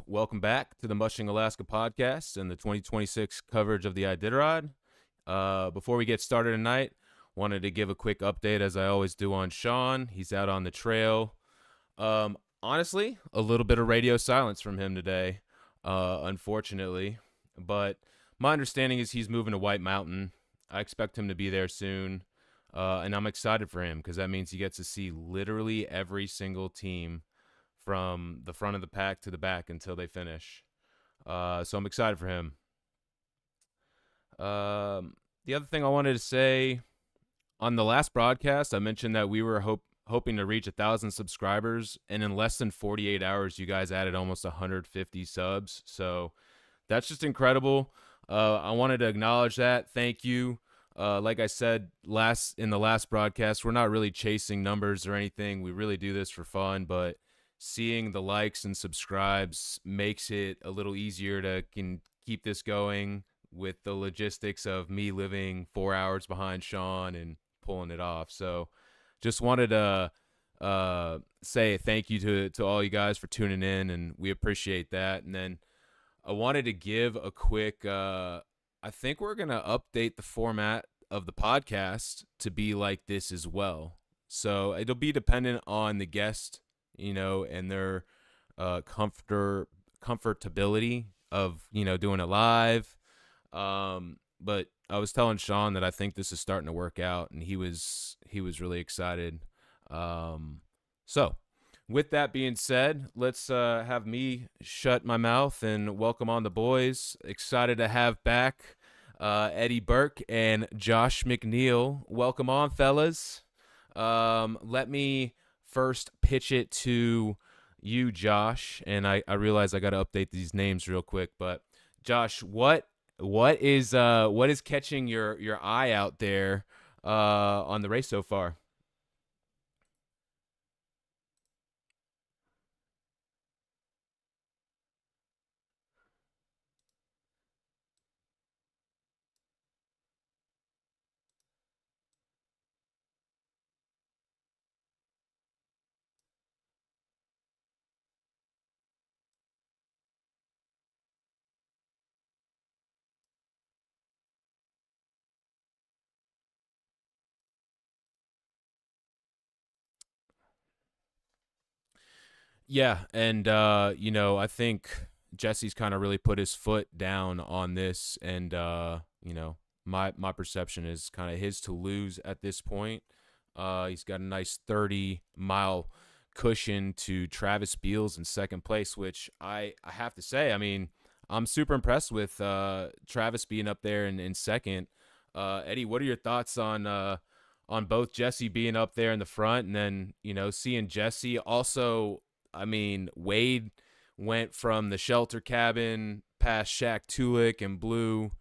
welcome back to the Mushing Alaska podcast and the 2026 coverage of the Iditarod. Before we get started tonight, wanted to give a quick update as I always do on Sean. He's out on the trail. Honestly, a little bit of radio silence from him today, unfortunately. But my understanding is he's moving to White Mountain. I expect him to be there soon. And I'm excited for him because that means he gets to see literally every single team from the front of the pack to the back until they finish. So I'm excited for him. The other thing I wanted to say, on the last broadcast, I mentioned that we were hoping to reach 1,000 subscribers, and in less than 48 hours, you guys added almost 150 subs. So that's just incredible. I wanted to acknowledge that. Thank you. Like I said in the last broadcast, we're not really chasing numbers or anything. We really do this for fun, but seeing the likes and subscribes makes it a little easier to keep this going with the logistics of me living 4 hours behind Sean and pulling it off. So just wanted to say thank you to all you guys for tuning in, and we appreciate that. And then I wanted to give a quick I think we're going to update the format of the podcast to be like this as well. So it'll be dependent on the guest, and their comfortability of, doing it live. But I was telling Sean that I think this is starting to work out, and he was really excited. So with that being said, let's have me shut my mouth and welcome on the boys. Excited to have back Eddie Burke and Josh McNeal. Welcome on, fellas. Let me first pitch it to you, Josh, and I realize I got to update these names real quick. But Josh, what is catching your eye out there on the race so far? Yeah, and I think Jesse's kind of really put his foot down on this, and my perception is kind of his to lose at this point. He's got a nice 30-mile cushion to Travis Beals in second place, which I have to say, I mean, I'm super impressed with Travis being up there in second. Eddie, what are your thoughts on both Jesse being up there in the front, and then seeing Jesse also? I mean, Wade went from the shelter cabin past Shaq Tulik and Blue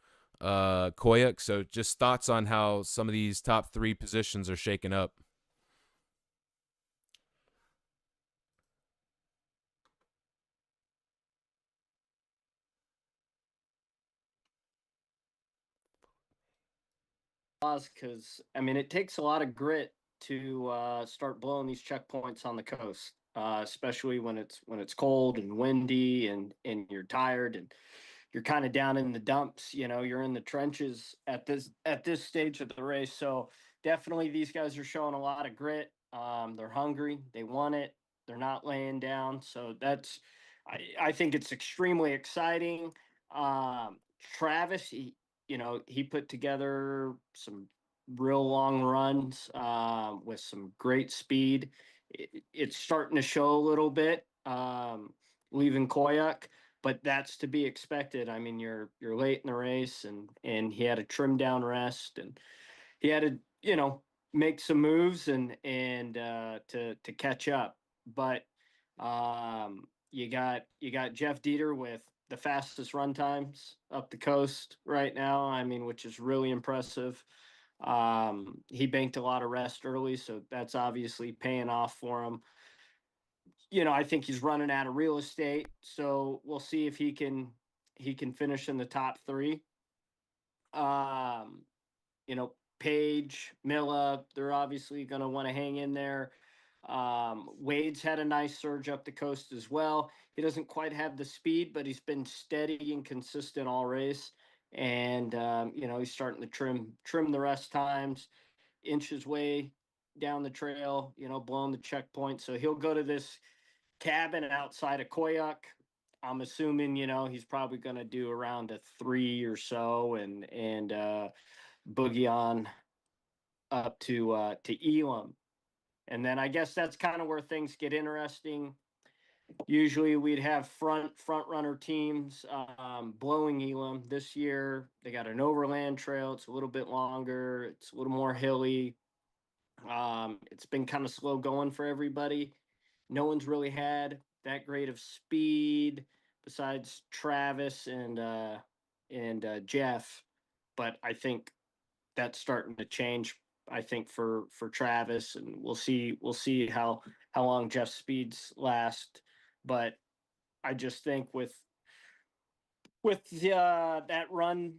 Koyuk. So just thoughts on how some of these top three positions are shaking up. Because I mean, it takes a lot of grit to start blowing these checkpoints on the coast, especially when it's cold and windy and you're tired and you're kind of down in the dumps. You're in the trenches at this stage of the race. So definitely, these guys are showing a lot of grit. They're hungry. They want it. They're not laying down. So I think it's extremely exciting. Travis, he put together some real long runs with some great speed. It's starting to show a little bit, leaving Koyak, but that's to be expected. I mean, you're late in the race, and he had a trim down rest, and he had to make some moves and to catch up. But you got Jeff Dieter with the fastest run times up the coast right now. I mean, which is really impressive. He banked a lot of rest early, so that's obviously paying off for him. I think he's running out of real estate, so we'll see if he can finish in the top three. Um, Page, Milla, they're obviously going to want to hang in there. Wade's had a nice surge up the coast as well. he doesn't quite have the speed, but he's been steady and consistent all race. And he's starting to trim the rest times, inch his way down the trail, blowing the checkpoint. So he'll go to this cabin outside of Koyuk. I'm assuming, he's probably going to do around a 3 or so, and boogie on up to Elam. And then I guess that's kind of where things get interesting. Usually we'd have front runner teams blowing Elam. This year they got an overland trail. It's a little bit longer. It's a little more hilly. It's been kind of slow going for everybody. No one's really had that great of speed besides Travis and Jeff. But I think that's starting to change. I think for Travis, and we'll see how long Jeff's speeds last. But I just think with that run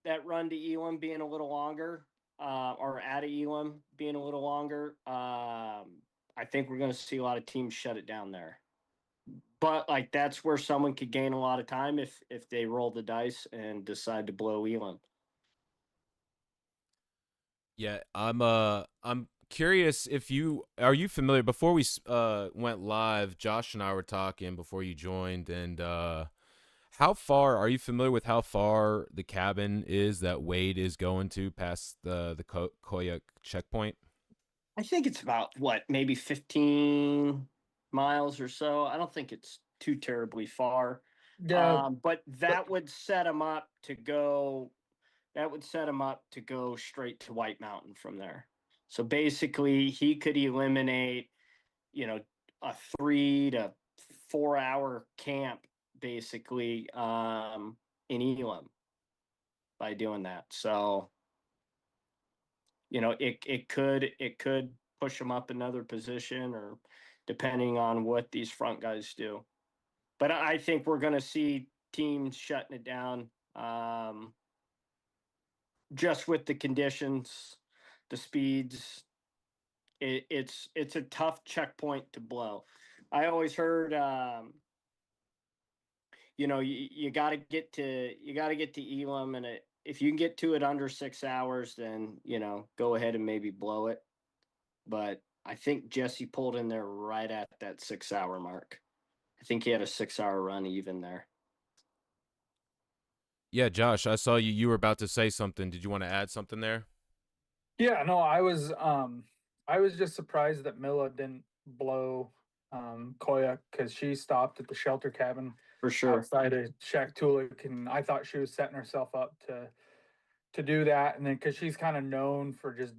to Elam being a little longer, or at Elam being a little longer, I think we're going to see a lot of teams shut it down there. But like that's where someone could gain a lot of time if they roll the dice and decide to blow Elam. Yeah, I'm curious if you familiar before we went live, Josh and I were talking before you joined, and how far are you familiar with how far the cabin is that Wade is going to past the Koyuk checkpoint? I think it's about what, maybe 15 miles or so. I don't think it's too terribly far. Yeah, But but that would set him up to go. That would set him up to go straight to White Mountain from there. So basically, he could eliminate, you know, a 3 to 4 hour camp basically in Elam by doing that. So it could push him up another position, or depending on what these front guys do. But I think we're going to see teams shutting it down, just with the conditions, the speeds. It's a tough checkpoint to blow. I always heard, you got to get to Elam, and if you can get to it under 6 hours, then go ahead and maybe blow it. But I think Jesse pulled in there right at that 6 hour mark. I think he had a 6 hour run even there. Yeah, Josh, I saw you were about to say something. Did you want to add something there? yeah, no, I was just surprised that Mila didn't blow Koya because she stopped at the shelter cabin For sure. outside of Shaktoolik, and I thought she was setting herself up to do that, and then because she's kind of known for just,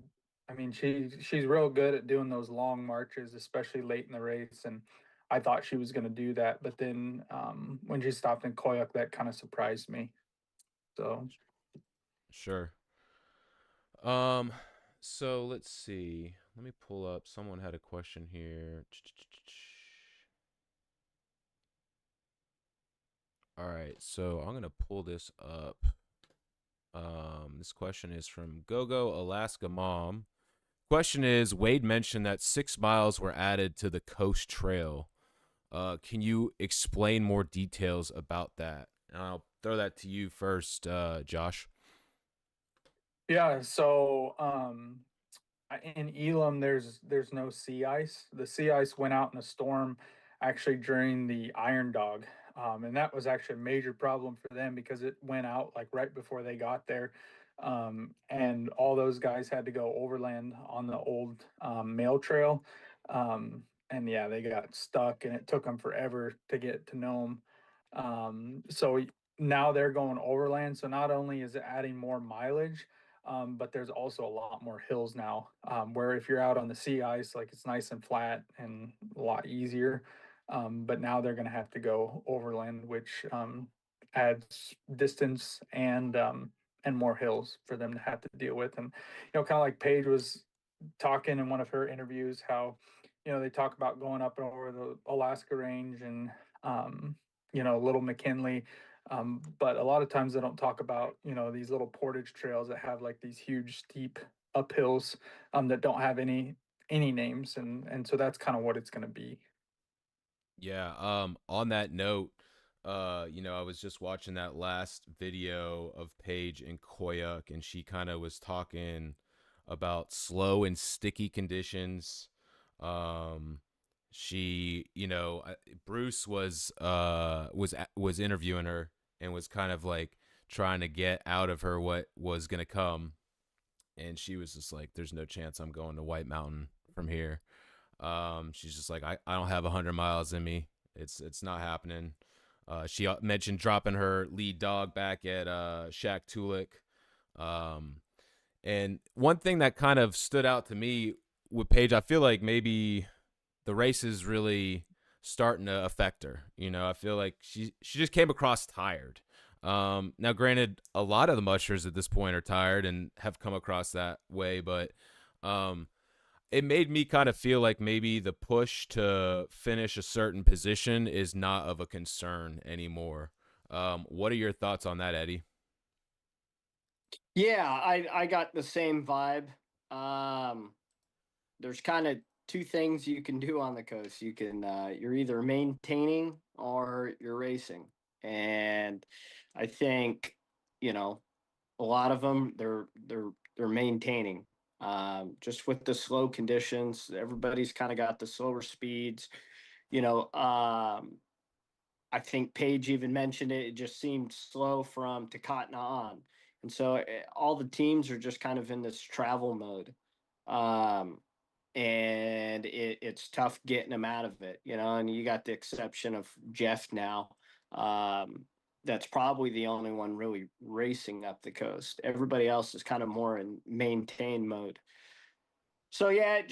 I mean, she's real good at doing those long marches, especially late in the race, and I thought she was going to do that, but then when she stopped in Koyuk, that kind of surprised me. So Sure. Um, so let's see. Let me pull up. Someone had a question here. All right, so I'm gonna pull this up. This question is from Gogo Alaska Mom. Question is: Wade mentioned that 6 miles were added to the coast trail. Can you explain more details about that? And I'll throw that to you first, Josh. yeah, so in Elam, there's no sea ice. The sea ice went out in a storm, actually during the Iron Dog, and that was actually a major problem for them because it went out like right before they got there, and all those guys had to go overland on the old mail trail, and yeah, they got stuck, and it took them forever to get to Nome. So now they're going overland. So not only is it adding more mileage, but there's also a lot more hills now, where if you're out on the sea ice, like it's nice and flat and a lot easier. But now they're going to have to go overland, which adds distance and more hills for them to have to deal with. And kind of like Paige was talking in one of her interviews, how they talk about going up over the Alaska range and Little McKinley, but a lot of times they don't talk about these little portage trails that have like these huge steep uphills that don't have any names, and so that's kind of what it's going to be. Yeah. On that note, I was just watching that last video of Paige and Koyuk, and she kind of was talking about slow and sticky conditions. Um, Bruce was interviewing her and was kind of like trying to get out of her what was gonna come, and she was just like, "There's no chance I'm going to White Mountain from here." She's just like, I don't have 100 miles in me. It's not happening. She mentioned dropping her lead dog back at Shaq Tulik. Um, and one thing that kind of stood out to me with Paige, I feel like maybe the race is really starting to affect her. I feel like she just came across tired. Now, granted, a lot of the mushers at this point are tired and have come across that way, but um, it made me kind of feel like maybe the push to finish a certain position is not of a concern anymore. What are your thoughts on that, Eddie? Yeah, I got the same vibe. Um, there's kind of two things you can do on the coast. You're either maintaining or you're racing, and I think you know a lot of them they're maintaining. Just with the slow conditions, everybody's kind of got the slower speeds. You know, I think Paige even mentioned it. It just seemed slow from Takatna on, and so all the teams are just kind of in this travel mode. Um, and it's tough getting them out of it, and you got the exception of Jeff now. That's probably the only one really racing up the coast. Everybody else is kind of more in maintain mode. So yeah, it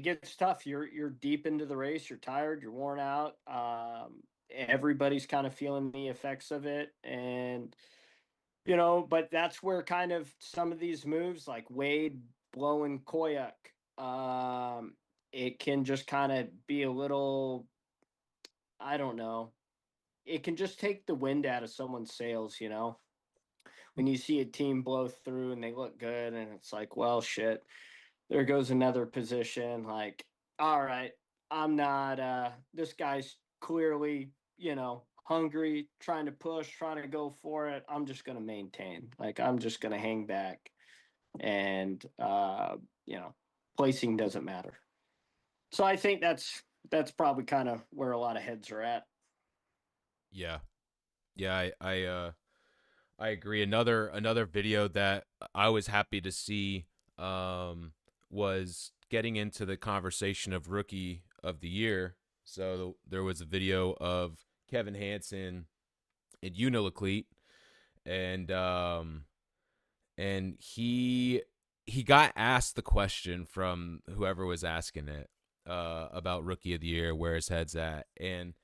gets tough. You're deep into the race, you're tired, you're worn out. Everybody's kind of feeling the effects of it, and but that's where kind of some of these moves like Wade blowing Koyak, it can just kind of be a little, I don't know. It can just take the wind out of someone's sails. When you see a team blow through and they look good and it's like, well, shit, there goes another position. Like, all right, I'm not, this guy's clearly, hungry, trying to push, trying to go for it. I'm just going to maintain. Like, I'm just going to hang back. And, you know, placing doesn't matter. So I think that's probably kind of where a lot of heads are at. Yeah, yeah, I agree. Another video that I was happy to see was getting into the conversation of rookie of the year. So there was a video of Kevin Hansen at Unilaclete, and he got asked the question from whoever was asking it about rookie of the year, where his head's at, and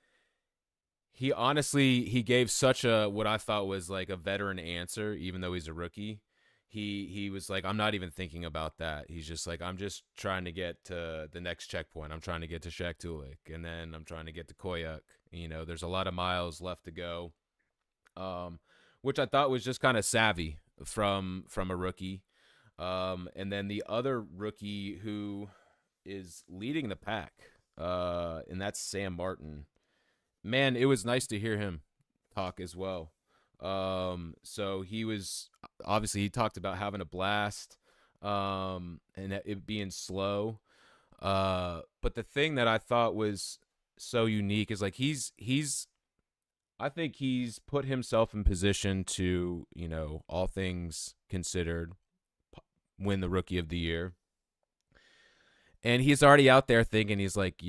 he gave such a what I thought was like a veteran answer, even though he's a rookie. He was like, I'm not even thinking about that. He's just like, I'm just trying to get to the next checkpoint. I'm trying to get to Shaq Tulik, and then I'm trying to get to Koyuk. There's a lot of miles left to go, um, which I thought was just kind of savvy from a rookie. And then the other rookie who is leading the pack, and that's Sam Martin. Man, it was nice to hear him talk as well. So he talked about having a blast, and it being slow. But the thing that I thought was so unique is like I think he's put himself in position to, all things considered, win the rookie of the year. And he's already out there thinking, he's like,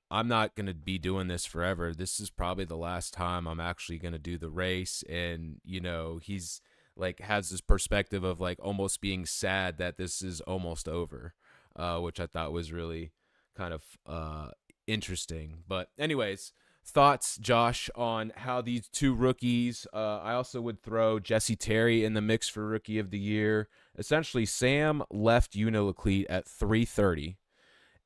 I'm not going to be doing this forever. This is probably the last time I'm actually going to do the race. And, he's like has this perspective of like almost being sad that this is almost over, which I thought was really kind of interesting. But anyways, thoughts, Josh, on how these two rookies, I also would throw Jesse Terry in the mix for rookie of the year. Essentially, Sam left Unilaclete at 3:30.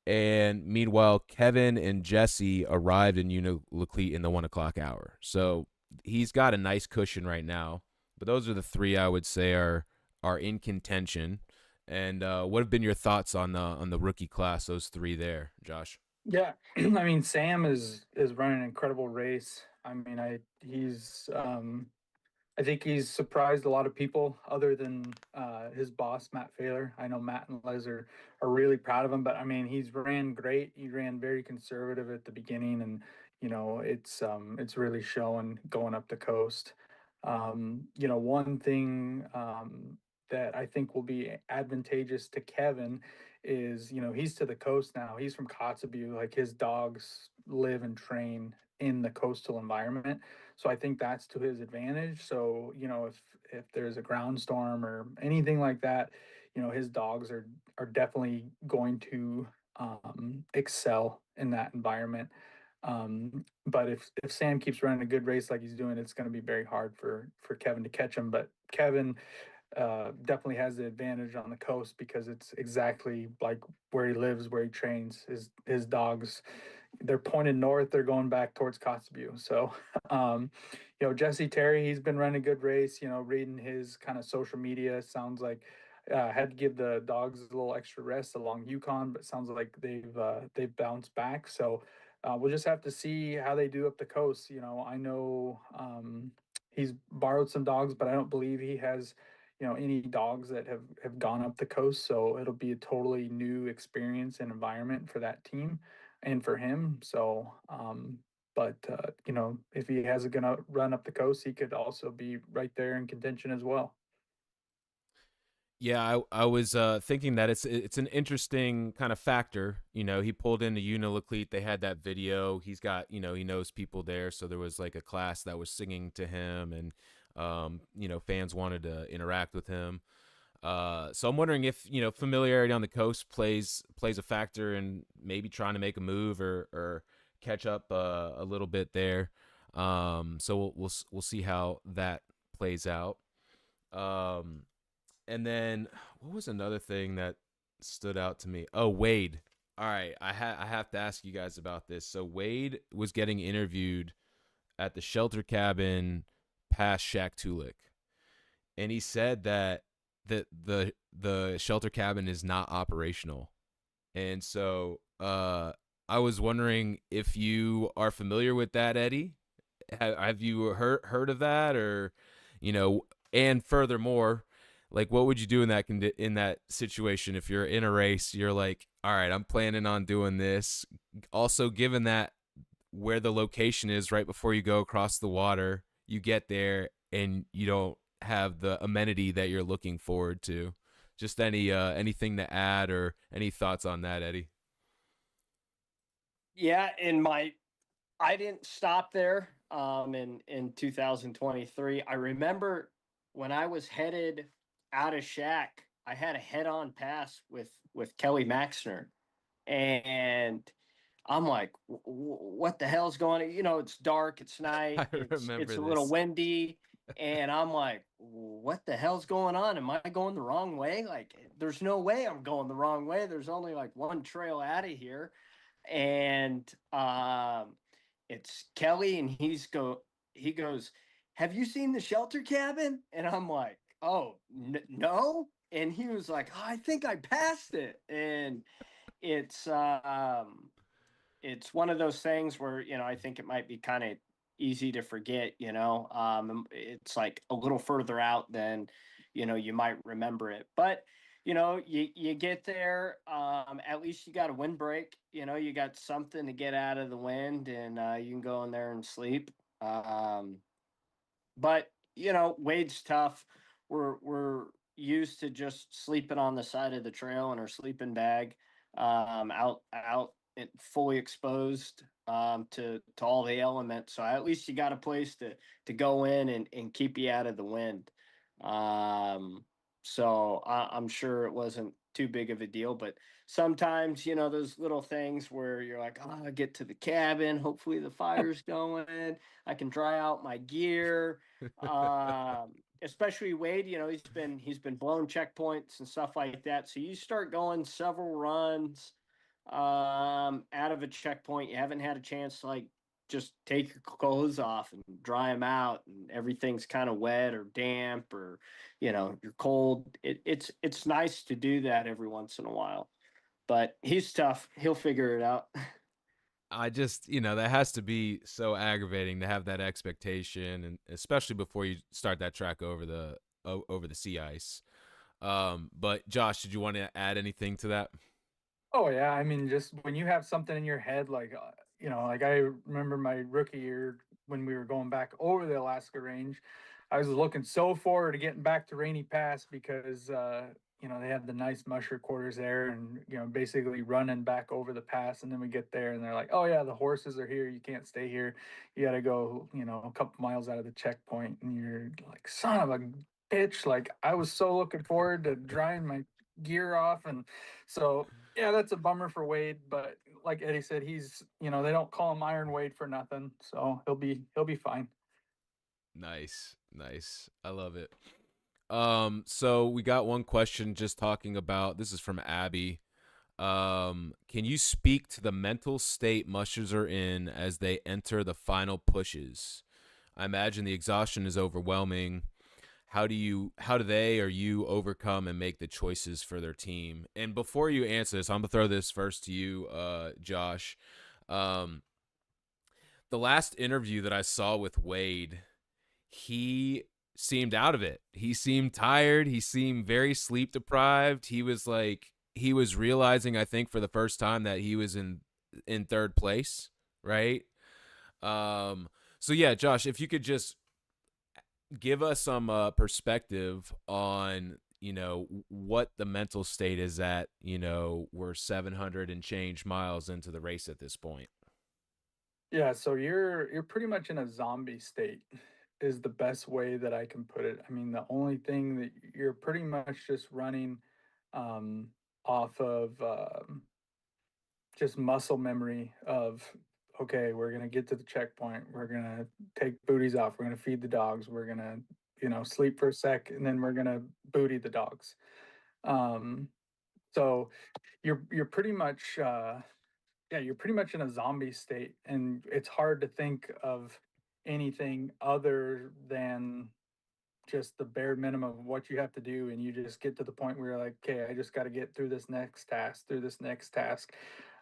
And meanwhile, Kevin and Jesse arrived in Unilaclete in the 1 o'clock hour. So he's got a nice cushion right now. But those are the three I would say are in contention. And what have been your thoughts on the rookie class? Those three there, Josh. Yeah, I mean Sam is running an incredible race. I mean, I think he's surprised a lot of people other than his boss, Matt Failer. I know Matt and Les are really proud of him, but I mean, he's ran great. He ran very conservative at the beginning, and it's really showing going up the coast. One thing that I think will be advantageous to Kevin is, he's to the coast now. He's from Kotzebue. Like his dogs live and train in the coastal environment. So I think that's to his advantage. So, if there's a ground storm or anything like that, his dogs are definitely going to excel in that environment. But if Sam keeps running a good race like he's doing, it's going to be very hard for Kevin to catch him. But Kevin definitely has the advantage on the coast because it's exactly like where he lives, where he trains. His dogs, they're pointed north, they're going back towards Kotzebue. So, Jesse Terry, he's been running a good race. Reading his kind of social media, sounds like had to give the dogs a little extra rest along Yukon, but sounds like they've bounced back. So we'll just have to see how they do up the coast. I know he's borrowed some dogs, but I don't believe he has any dogs that have gone up the coast. So it'll be a totally new experience and environment for that team and for him. So, but if he has gonna run up the coast, he could also be right there in contention as well. Yeah, I was thinking that it's an interesting kind of factor. He pulled in the Unilaclete. They had that video. He's got, he knows people there. So there was like a class that was singing to him, and fans wanted to interact with him. So I'm wondering if familiarity on the coast plays a factor in maybe trying to make a move or catch up a little bit there. So we'll see how that plays out. And then what was another thing that stood out to me? Oh, Wade. All right, I have to ask you guys about this. So Wade was getting interviewed at the shelter cabin past Shaktoolik, and he said that the shelter cabin is not operational. And so I was wondering if you are familiar with that, Eddie. Have you heard of that, or and furthermore, like what would you do in that situation if you're in a race? You're like, all right, I'm planning on doing this. Also, given that where the location is right before you go across the water, you get there and you don't have the amenity that you're looking forward to. Just anything to add or any thoughts on that, Eddie? Yeah, I didn't stop there in 2023. I remember when I was headed out of Shack, I had a head-on pass with Kelly Maxner, and I'm like, what the hell's going on? It's dark, it's night, I remember it's a little this. windy, and I'm like, what the hell's going on? Am I going the wrong way? Like, there's no way I'm going the wrong way. There's only like one trail out of here, and it's Kelly, and he goes, have you seen the shelter cabin? And I'm like, oh no. And he was like, oh, I think I passed it. And it's it's one of those things where I think it might be kind of easy to forget. It's like a little further out than you might remember it, but you get there. At least you got a windbreak. You got something to get out of the wind, and you can go in there and sleep. um, but Wade's tough. We're used to just sleeping on the side of the trail in our sleeping bag, out and fully exposed to all the elements. So at least you got a place to go in and keep you out of the wind. Um, so I'm sure it wasn't too big of a deal, but sometimes those little things where you're like, oh, I get to the cabin, hopefully the fire's going, I can dry out my gear. um, Especially Wade, he's been blowing checkpoints and stuff like that. So you start going several runs out of a checkpoint, you haven't had a chance to like just take your clothes off and dry them out, and everything's kind of wet or damp, or you're cold. It's nice to do that every once in a while. But he's tough. He'll figure it out. I just, that has to be so aggravating to have that expectation, and especially before you start that track over the sea ice. But Josh, did you want to add anything to that? Oh yeah, I mean, just when you have something in your head, like like I remember my rookie year when we were going back over the Alaska range, I was looking so forward to getting back to Rainy Pass because they had the nice musher quarters there, and basically running back over the pass, and then we get there, and they're like, "Oh yeah, the horses are here. You can't stay here. You got to go, a couple miles out of the checkpoint," and you're like, "Son of a bitch!" Like I was so looking forward to drying my gear off, and so yeah, that's a bummer for Wade, but like Eddie said, he's they don't call him Iron Wade for nothing, so he'll be fine. Nice, nice. I love it. So we got one question just talking about, this is from Abby. Can you speak to the mental state mushers are in as they enter the final pushes? I imagine the exhaustion is overwhelming. How do they or you overcome and make the choices for their team? And before you answer this, I'm gonna throw this first to you, Josh. Um, the last interview that I saw with Wade, he seemed out of it. He seemed tired. He seemed very sleep deprived. He was realizing, I think, for the first time that he was in third place, right? So yeah, Josh, if you could just give us some perspective on what the mental state is at. We're 700 and change miles into the race at this point. Yeah, so you're pretty much in a zombie state is the best way that I can put it. I mean, the only thing that you're pretty much just running um, off of just muscle memory of okay, we're gonna get to the checkpoint, we're gonna take booties off, we're gonna feed the dogs, we're gonna sleep for a sec, and then we're gonna booty the dogs. Um, so you're pretty much yeah, you're pretty much in a zombie state, and it's hard to think of anything other than just the bare minimum of what you have to do, and you just get to the point where you're like, okay, I just got to get through this next task,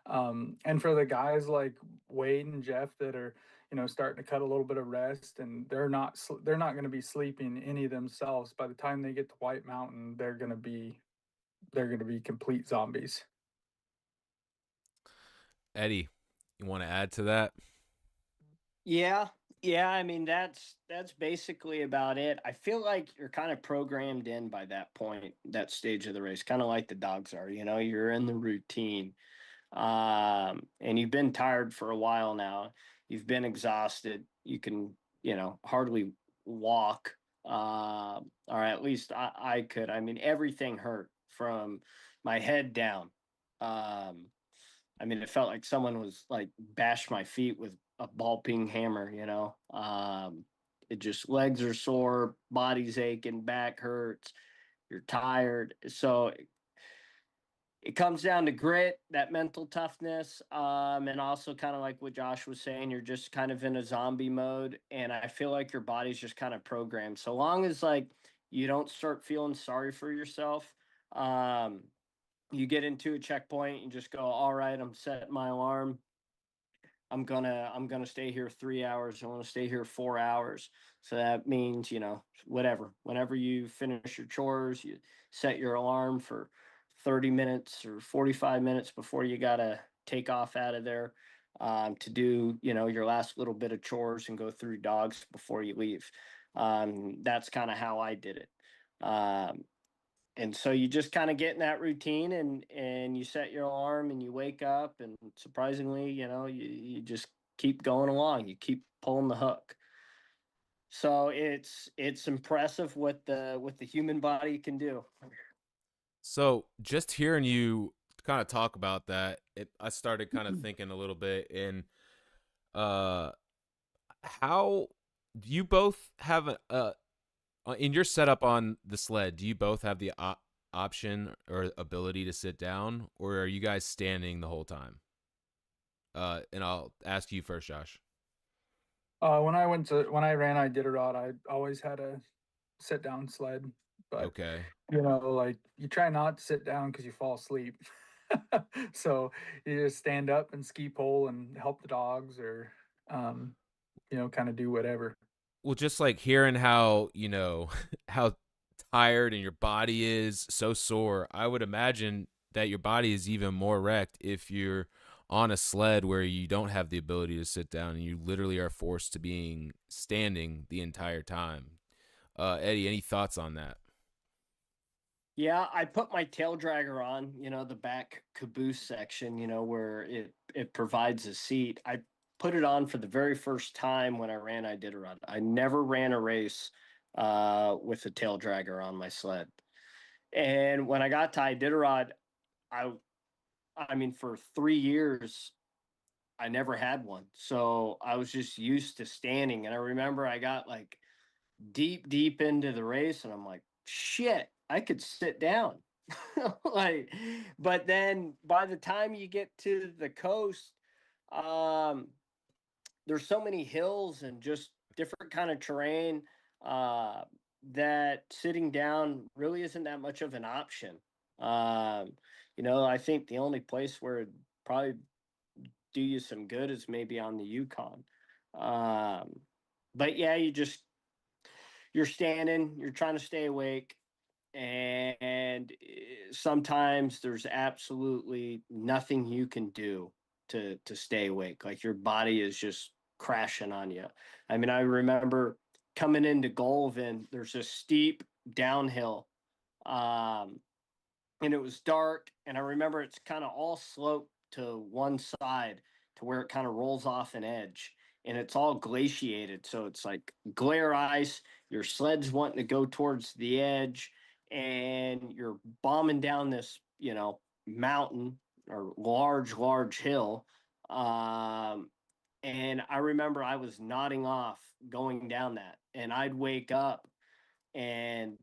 and for the guys like Wade and Jeff that are starting to cut a little bit of rest, and they're not going to be sleeping any of themselves by the time they get to White Mountain. They're going to be complete zombies. Eddie, you want to add to that? Yeah, yeah. I mean, that's basically about it. I feel like you're kind of programmed in by that point, that stage of the race, kind of like the dogs are. You're in the routine, and you've been tired for a while now. You've been exhausted. You can, hardly walk, or at least I could. I mean, everything hurt from my head down. Um, I mean, it felt like someone was like bashed my feet with a ball peen hammer, it just legs are sore, body's aching, back hurts, you're tired. So it comes down to grit, that mental toughness, and also kind of like what Josh was saying, you're just kind of in a zombie mode, and I feel like your body's just kind of programmed. So long as like you don't start feeling sorry for yourself, um, you get into a checkpoint, you just go, all right, I'm setting my alarm. I'm gonna stay here 3 hours. I want to stay here 4 hours. So that means, whatever. Whenever you finish your chores, you set your alarm for 30 minutes or 45 minutes before you gotta take off out of there, to do, your last little bit of chores and go through dogs before you leave. That's kind of how I did it. And so you just kind of get in that routine, and you set your alarm and you wake up, and surprisingly, you just keep going along, you keep pulling the hook. So it's impressive what the human body can do. So just hearing you kind of talk about that, I started kind of thinking a little bit in uh how do you both have in your setup on the sled, do you both have the option or ability to sit down, or are you guys standing the whole time? And I'll ask you first, Josh. When I ran Iditarod, I always had a sit down sled, but Okay. like you try not to sit down because you fall asleep. So you just stand up and ski pole and help the dogs, or kind of do whatever. Well, just like hearing how, how tired and your body is so sore, I would imagine that your body is even more wrecked if you're on a sled where you don't have the ability to sit down and you literally are forced to being standing the entire time. Eddie, any thoughts on that? Yeah, I put my tail dragger on, the back caboose section, where it provides a seat. I put it on for the very first time when I ran Iditarod. I never ran a race with a tail dragger on my sled. And when I got to Iditarod, I I mean for 3 years I never had one. So I was just used to standing, and I remember I got like deep into the race and I'm like, shit, I could sit down. Like, but then by the time you get to the coast, um there's so many hills and just different kind of terrain, uh that sitting down really isn't that much of an option. um I think the only place where it'd probably do you some good is maybe on the Yukon. But yeah, you're standing, you're trying to stay awake, and sometimes there's absolutely nothing you can do to stay awake. Like your body is just crashing on you. I mean, I remember coming into Golovin, there's a steep downhill, um, and it was dark, and I remember it's kind of all sloped to one side to where it kind of rolls off an edge, and it's all glaciated, so it's like glare ice. Your sled's wanting to go towards the edge, and you're bombing down this mountain or large hill. Um, and I remember I was nodding off going down that, and I'd wake up and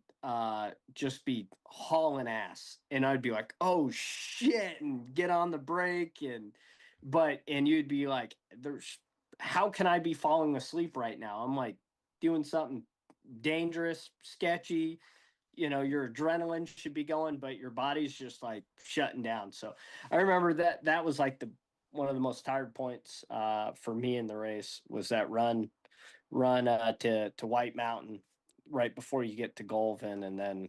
just be hauling ass, and I'd be like, oh shit, and get on the brake, and you'd be like, there's how can I be falling asleep right now? I'm like doing something dangerous, sketchy. Your adrenaline should be going, but your body's just like shutting down. So I remember that was like the one of the most tired points for me in the race was that run to White Mountain right before you get to Golovin, and then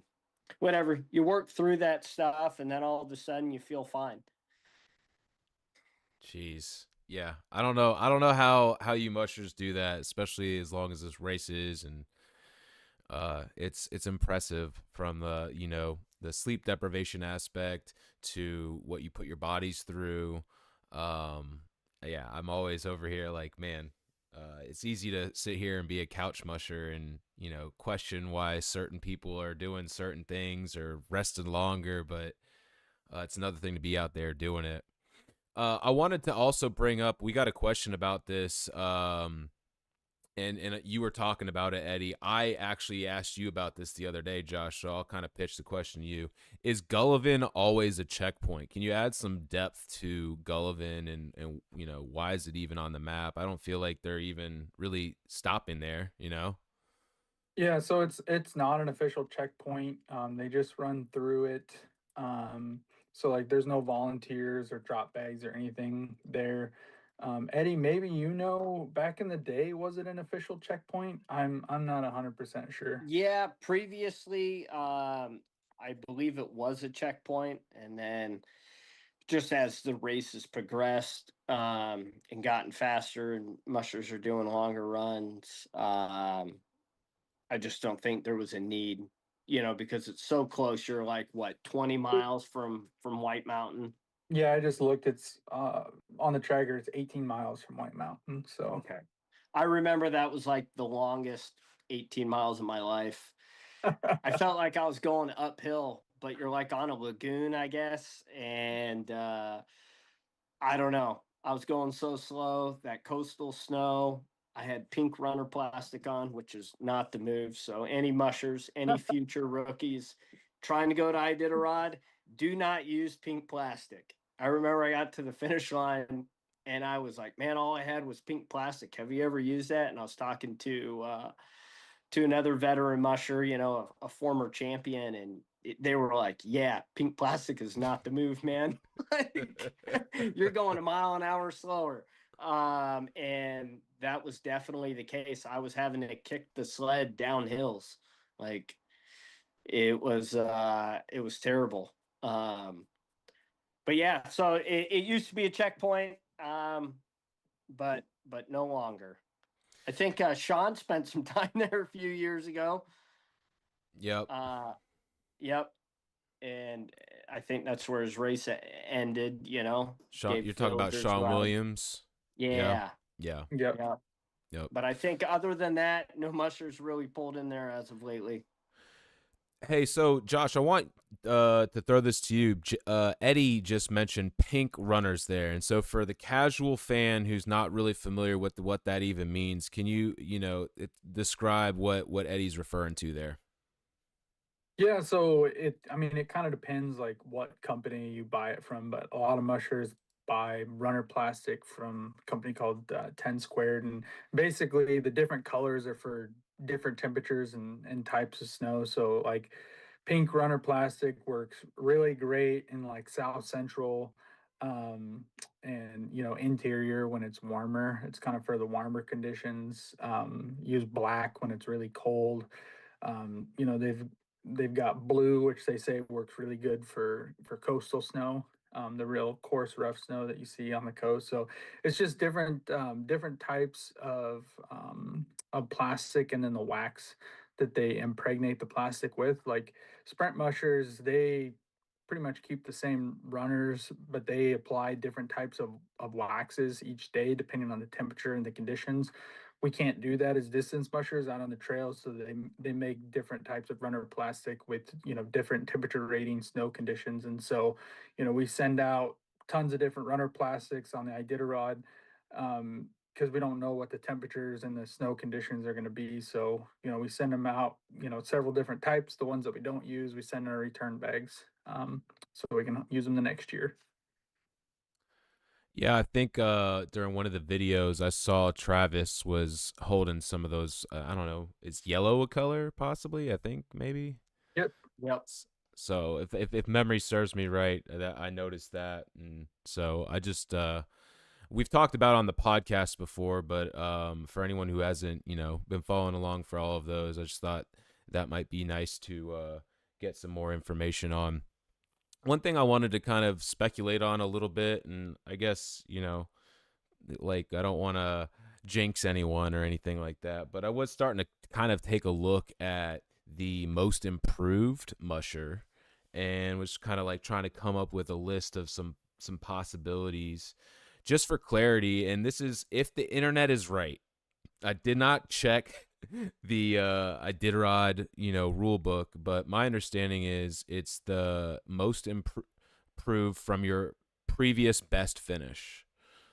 whatever, you work through that stuff, and then all of a sudden you feel fine. Jeez. Yeah. I don't know how you mushers do that, especially as long as this race is, and it's impressive from the sleep deprivation aspect to what you put your bodies through. Yeah, I'm always over here like, man, it's easy to sit here and be a couch musher and question why certain people are doing certain things or resting longer, but it's another thing to be out there doing it. I wanted to also bring up, we got a question about this. And you were talking about it, Eddie. I actually asked you about this the other day, Josh, so I'll kind of pitch the question to you. Is Golovin always a checkpoint? Can you add some depth to Golovin, and why is it even on the map? I don't feel like they're even really stopping there. Yeah, so it's not an official checkpoint. They just run through it. So like there's no volunteers or drop bags or anything there. Eddie, maybe back in the day, was it an official checkpoint? I'm not 100% sure. Yeah, previously, I believe it was a checkpoint, and then just as the race has progressed, and gotten faster, and mushers are doing longer runs, I just don't think there was a need, because it's so close. You're like what, 20 miles from White Mountain. Yeah, I just looked. It's on the tracker. It's 18 miles from White Mountain. So Okay. I remember that was like the longest 18 miles of my life. I felt like I was going uphill, but you're like on a lagoon, I guess. And I don't know. I was going so slow. That coastal snow. I had pink runner plastic on, which is not the move. So any mushers, any future rookies trying to go to Iditarod, do not use pink plastic. I remember I got to the finish line and I was like, man, all I had was pink plastic. Have you ever used that? And I was talking to another veteran musher, a former champion, and they were like, yeah, pink plastic is not the move, man. You're going a mile an hour slower. And that was definitely the case. I was having to kick the sled down hills. Like it was terrible. But yeah, so it used to be a checkpoint, but no longer. I think Sean spent some time there a few years ago. Yep. Yep. And I think that's where his race ended, you know. Sean, you're talking about Sean Williams? Yeah. Yeah. Yep. Yeah. Yep. But I think other than that, no mushers really pulled in there as of lately. Hey, so Josh, I want to throw this to you. Eddie just mentioned pink runners there, and so for the casual fan who's not really familiar with what that even means, can you describe what Eddie's referring to there? Yeah, so it kind of depends like what company you buy it from, but a lot of mushers buy runner plastic from a company called 10 Squared, and basically the different colors are for different temperatures and types of snow. So like pink runner plastic works really great in like South Central and interior when it's warmer. It's kind of for the warmer conditions. Use black when it's really cold. They've got blue, which they say works really good for coastal snow, the real coarse, rough snow that you see on the coast. So it's just different types of plastic, and then the wax that they impregnate the plastic with. Like sprint mushers, they pretty much keep the same runners, but they apply different types of waxes each day depending on the temperature and the conditions. We can't do that as distance mushers out on the trail, so they make different types of runner plastic with different temperature rating, snow conditions. And so we send out tons of different runner plastics on the Iditarod, because we don't know what the temperatures and the snow conditions are going to be. So we send them out, several different types. The ones that we don't use, we send in our return bags, so we can use them the next year. Yeah, I think during one of the videos I saw Travis was holding some of those. I don't know, it's yellow a color possibly. I think maybe. Yep. So if memory serves me right, that I noticed that, and so I just we've talked about it on the podcast before, but for anyone who hasn't been following along for all of those, I just thought that might be nice to get some more information on. One thing I wanted to kind of speculate on a little bit, and I guess, like I don't want to jinx anyone or anything like that, but I was starting to kind of take a look at the most improved musher and was kind of like trying to come up with a list of some possibilities just for clarity. And this is if the internet is right. I did not check the Iditarod, rule book, but my understanding is it's the most improved from your previous best finish.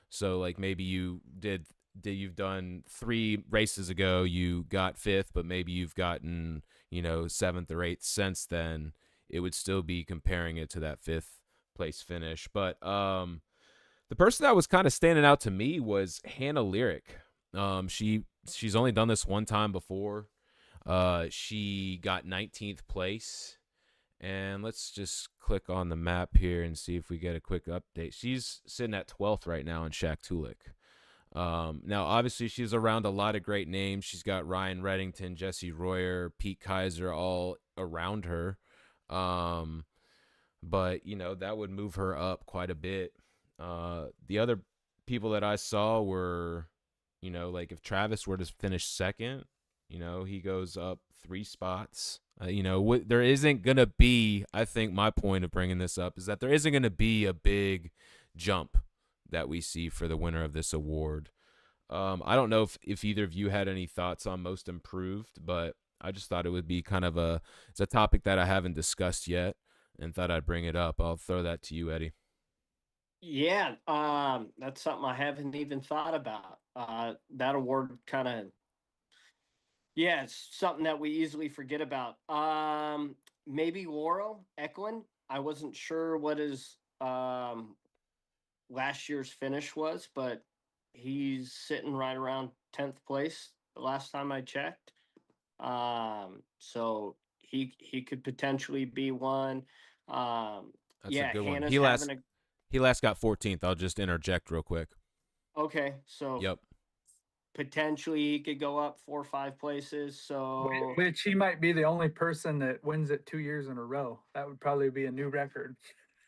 So like maybe you've done 3 races ago, you got 5th, but maybe you've gotten 7th or 8th since then. It would still be comparing it to that 5th place finish. But the person that was kind of standing out to me was Hannah Lyric. She's only done this one time before. She got 19th place. And let's just click on the map here and see if we get a quick update. She's sitting at 12th right now in Shacktulik. Now, obviously, she's around a lot of great names. She's got Ryan Reddington, Jesse Royer, Pete Kaiser all around her. But, that would move her up quite a bit. The other people that I saw were, like if Travis were to finish second, he goes up 3 spots. There isn't going to be, I think my point of bringing this up is that there isn't going to be a big jump that we see for the winner of this award. I don't know if either of you had any thoughts on most improved, but I just thought it would be kind of it's a topic that I haven't discussed yet and thought I'd bring it up. I'll throw that to you, Eddie. Yeah, that's something I haven't even thought about. That award kind of, it's something that we easily forget about. Maybe Laurel Eklund. I wasn't sure what his last year's finish was, but he's sitting right around 10th place the last time I checked. So he could potentially be one. That's a Yeah, good one. Hannah's having a He last got 14th. I'll just interject real quick. okay, so Yep. potentially he could go up 4 or 5 places. So Which he might be the only person that wins it 2 years in a row. That would probably be a new record.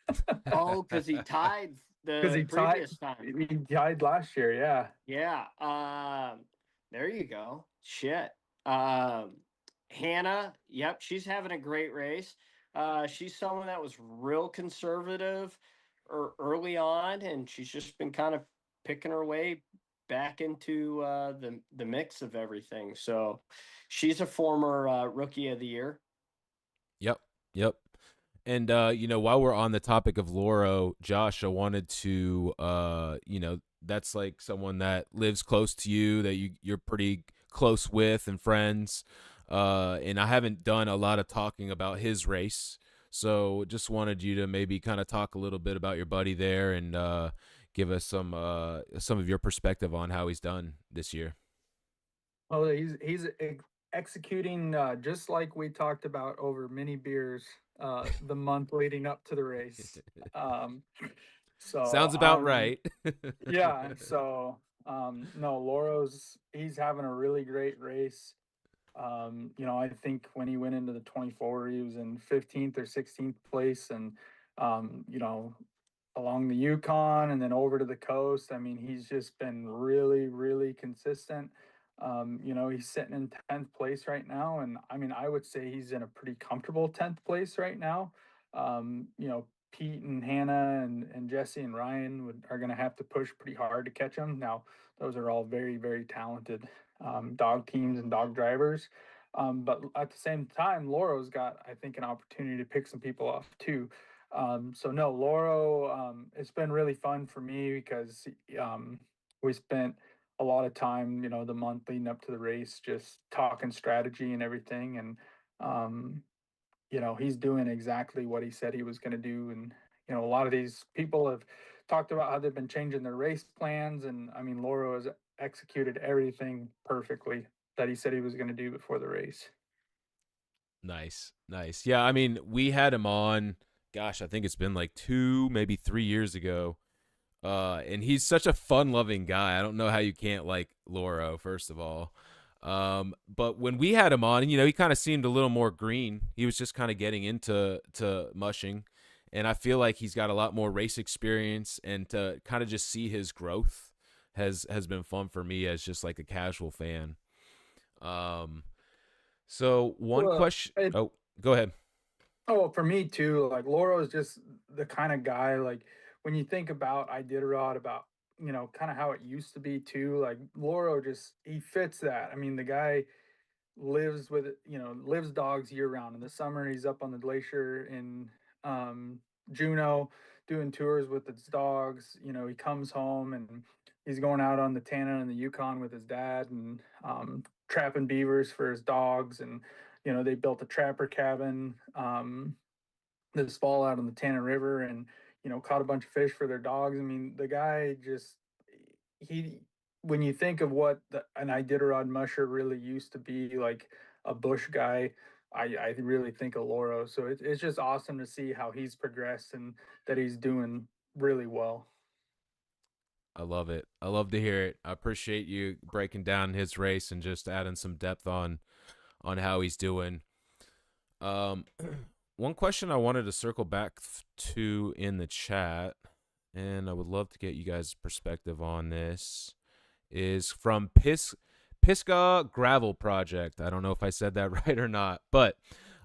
because he tied Because the previous time. he tied last year, yeah. Yeah. There you go. Shit. Um, Hannah, yep, she's having a great race. She's someone that was real conservative early on, and she's just been kind of picking her way back into the mix of everything. So she's a former rookie of the year. Yep. Yep. And while we're on the topic of Loro, Josh, I wanted to that's like someone that lives close to you, that you're pretty close with and friends. And I haven't done a lot of talking about his race. So just wanted you to maybe kind of talk a little bit about your buddy there and give us some of your perspective on how he's done this year. Oh, he's executing just like we talked about over many beers the month leading up to the race. So Sounds about right. yeah. So no, Loro's he's having a really great race. I think when he went into the 24, he was in 15th or 16th place, and along the Yukon and then over to the coast. I mean, he's just been really, really consistent. He's sitting in 10th place right now, and I mean, I would say he's in a pretty comfortable 10th place right now. Pete and Hannah and Jesse and Ryan are going to have to push pretty hard to catch him. Now, those are all very, very talented dog teams and dog drivers. But at the same time, Loro's got, I think, an opportunity to pick some people off too. So no, Loro, it's been really fun for me because we spent a lot of time, the month leading up to the race, just talking strategy and everything. And, he's doing exactly what he said he was going to do. And, a lot of these people have talked about how they've been changing their race plans. And I mean, Loro has executed everything perfectly that he said he was going to do before the race. Nice. Yeah, I mean, we had him on, gosh, I think it's been like 2, maybe 3 years ago. And he's such a fun-loving guy. I don't know how you can't like Loro, first of all. But when we had him on, he kind of seemed a little more green. He was just kind of getting into mushing, and I feel like he's got a lot more race experience, and to kind of just see his growth has been fun for me as just like a casual fan. So one question. Oh, go ahead. Oh, for me too. Like Loro is just the kind of guy. Like when you think about Iditarod, about kind of how it used to be too. Like Loro just he fits that. I mean, the guy lives with lives dogs year round. In the summer, he's up on the glacier in Juneau doing tours with his dogs. He comes home and he's going out on the Tana and the Yukon with his dad and trapping beavers for his dogs. And they built a trapper cabin this fall out on the Tana River and caught a bunch of fish for their dogs. I mean, the guy just he when you think of what an Iditarod musher really used to be, like a bush guy, I really think of Loro. So it's just awesome to see how he's progressed and that he's doing really well. I love it. I love to hear it. I appreciate you breaking down his race and just adding some depth on how he's doing. One question I wanted to circle back to in the chat, and I would love to get you guys' perspective on this, is from Pisgah Gravel Project. I don't know if I said that right or not, but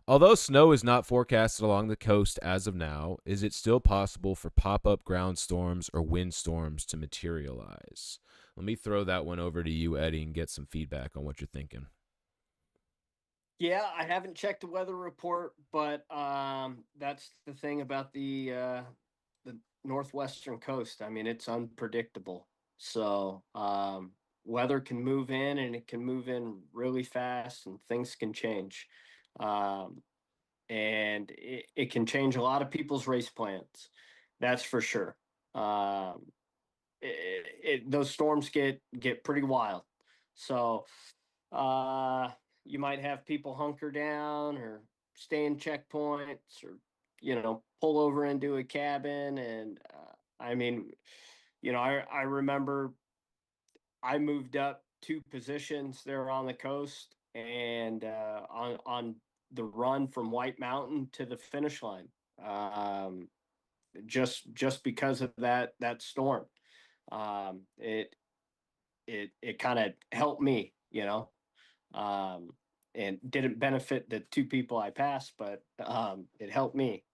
although snow is not forecasted along the coast as of now, is it still possible for pop-up ground storms or wind storms to materialize? Let me throw that one over to you, Eddie, and get some feedback on what you're thinking. Yeah, I haven't checked the weather report, but that's the thing about the northwestern coast. I mean, it's unpredictable. So weather can move in, and it can move in really fast, and things can change. And it can change a lot of people's race plans. That's for sure. Those storms get pretty wild. So you might have people hunker down or stay in checkpoints or, pull over into a cabin. And I mean, I remember I moved up 2 positions there on the coast and on the run from White Mountain to the finish line. Just because of that storm. It kind of helped me, and didn't benefit the 2 people I passed, but it helped me.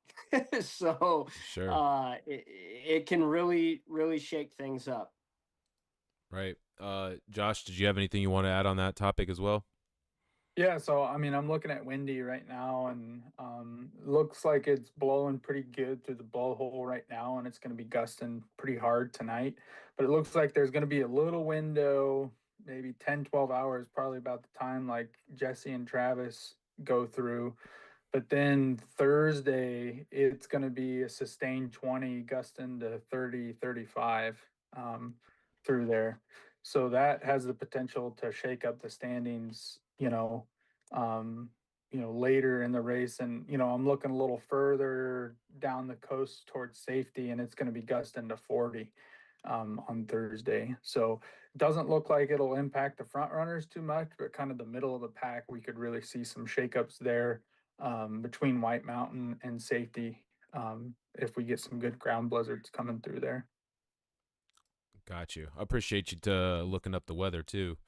So Sure. it can really, really shake things up. Right. Josh, did you have anything you want to add on that topic as well? Yeah, so I mean, I'm looking at windy right now, and looks like it's blowing pretty good through the blowhole right now, and it's going to be gusting pretty hard tonight. But it looks like there's going to be a little window, maybe 10, 12 hours, probably about the time like Jesse and Travis go through. But then Thursday, it's going to be a sustained 20, gusting to 30, 35 through there. So that has the potential to shake up the standings, later in the race. And, I'm looking a little further down the coast towards safety, and it's going to be gusting to 40 on Thursday. So it doesn't look like it'll impact the front runners too much, but kind of the middle of the pack, we could really see some shakeups there between White Mountain and safety if we get some good ground blizzards coming through there. Got you. I appreciate you looking up the weather too.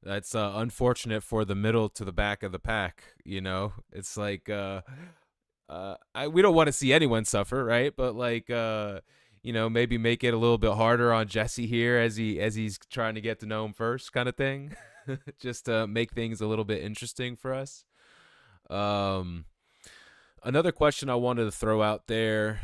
That's unfortunate for the middle to the back of the pack. It's like we don't want to see anyone suffer, right? But like maybe make it a little bit harder on Jesse here as he's trying to get to know him first, kind of thing, just to make things a little bit interesting for us. Another question I wanted to throw out there.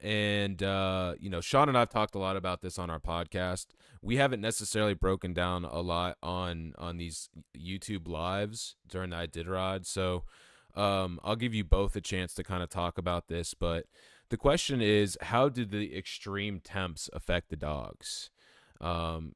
And, Sean and I've talked a lot about this on our podcast. We haven't necessarily broken down a lot on these YouTube lives during the Iditarod. So I'll give you both a chance to kind of talk about this. But the question is, how did the extreme temps affect the dogs? And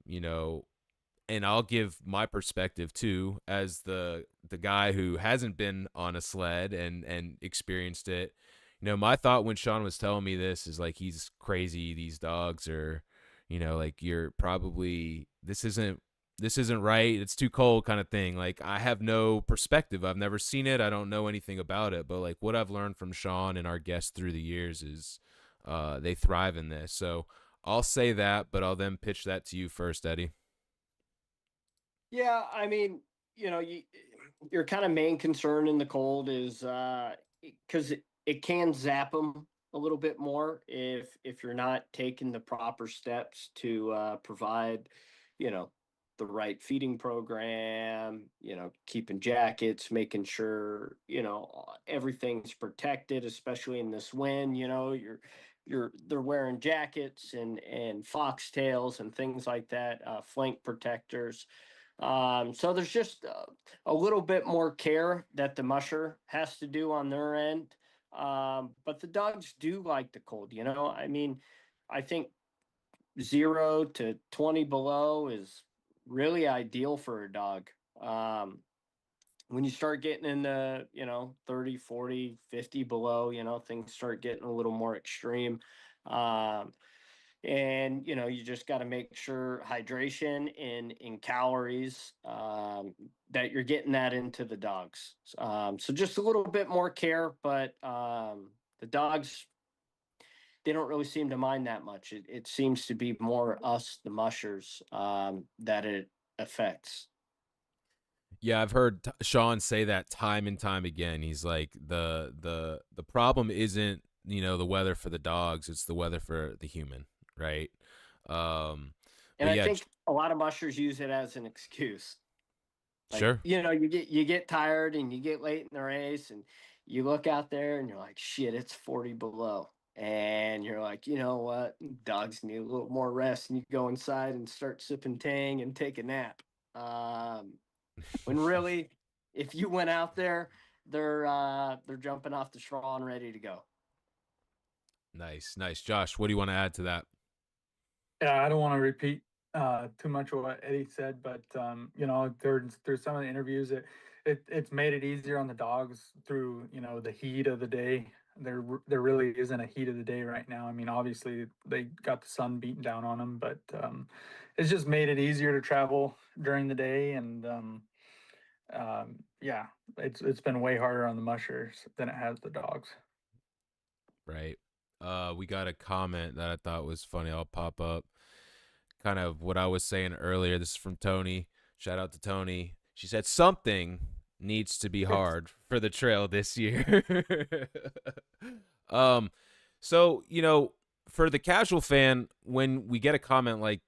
I'll give my perspective too, as the guy who hasn't been on a sled and experienced it. My thought when Sean was telling me this is like, he's crazy. These dogs are, like, you're probably, this isn't right. It's too cold, kind of thing. Like, I have no perspective. I've never seen it. I don't know anything about it. But like, what I've learned from Sean and our guests through the years is they thrive in this. So I'll say that, but I'll then pitch that to you first, Eddie. Yeah, I mean, your kind of main concern in the cold is because it can zap them a little bit more if you're not taking the proper steps to provide, the right feeding program, keeping jackets, making sure, everything's protected, especially in this wind. They're wearing jackets and foxtails and things like that, flank protectors. So there's just a little bit more care that the musher has to do on their end. But the dogs do like the cold, I mean, I think 0 to 20 below is really ideal for a dog. When you start getting in the, 30, 40, 50 below, things start getting a little more extreme. And you just got to make sure hydration in calories, that you're getting that into the dogs. So just a little bit more care, but the dogs, they don't really seem to mind that much. It seems to be more us, the mushers, that it affects. Yeah, I've heard Sean say that time and time again. He's like, the problem isn't, the weather for the dogs, it's the weather for the human, right? And I think a lot of mushers use it as an excuse. Like, sure. You get tired and you get late in the race and you look out there and you're like, shit, it's 40 below. And you're like, you know what? Dogs need a little more rest, and you go inside and start sipping Tang and take a nap. When really, if you went out there, they're jumping off the straw and ready to go. Nice. Josh, what do you want to add to that? Yeah, I don't want to repeat too much of what Eddie said, but through some of the interviews, it's made it easier on the dogs through the heat of the day. There really isn't a heat of the day right now. I mean, obviously they got the sun beating down on them, but it's just made it easier to travel during the day, and yeah, it's been way harder on the mushers than it has the dogs. Right. We got a comment that I thought was funny. I'll pop up kind of what I was saying earlier. This is from Tony. Shout out to Tony. She said something needs to be hard for the trail this year. um so, for the casual fan, when we get a comment like,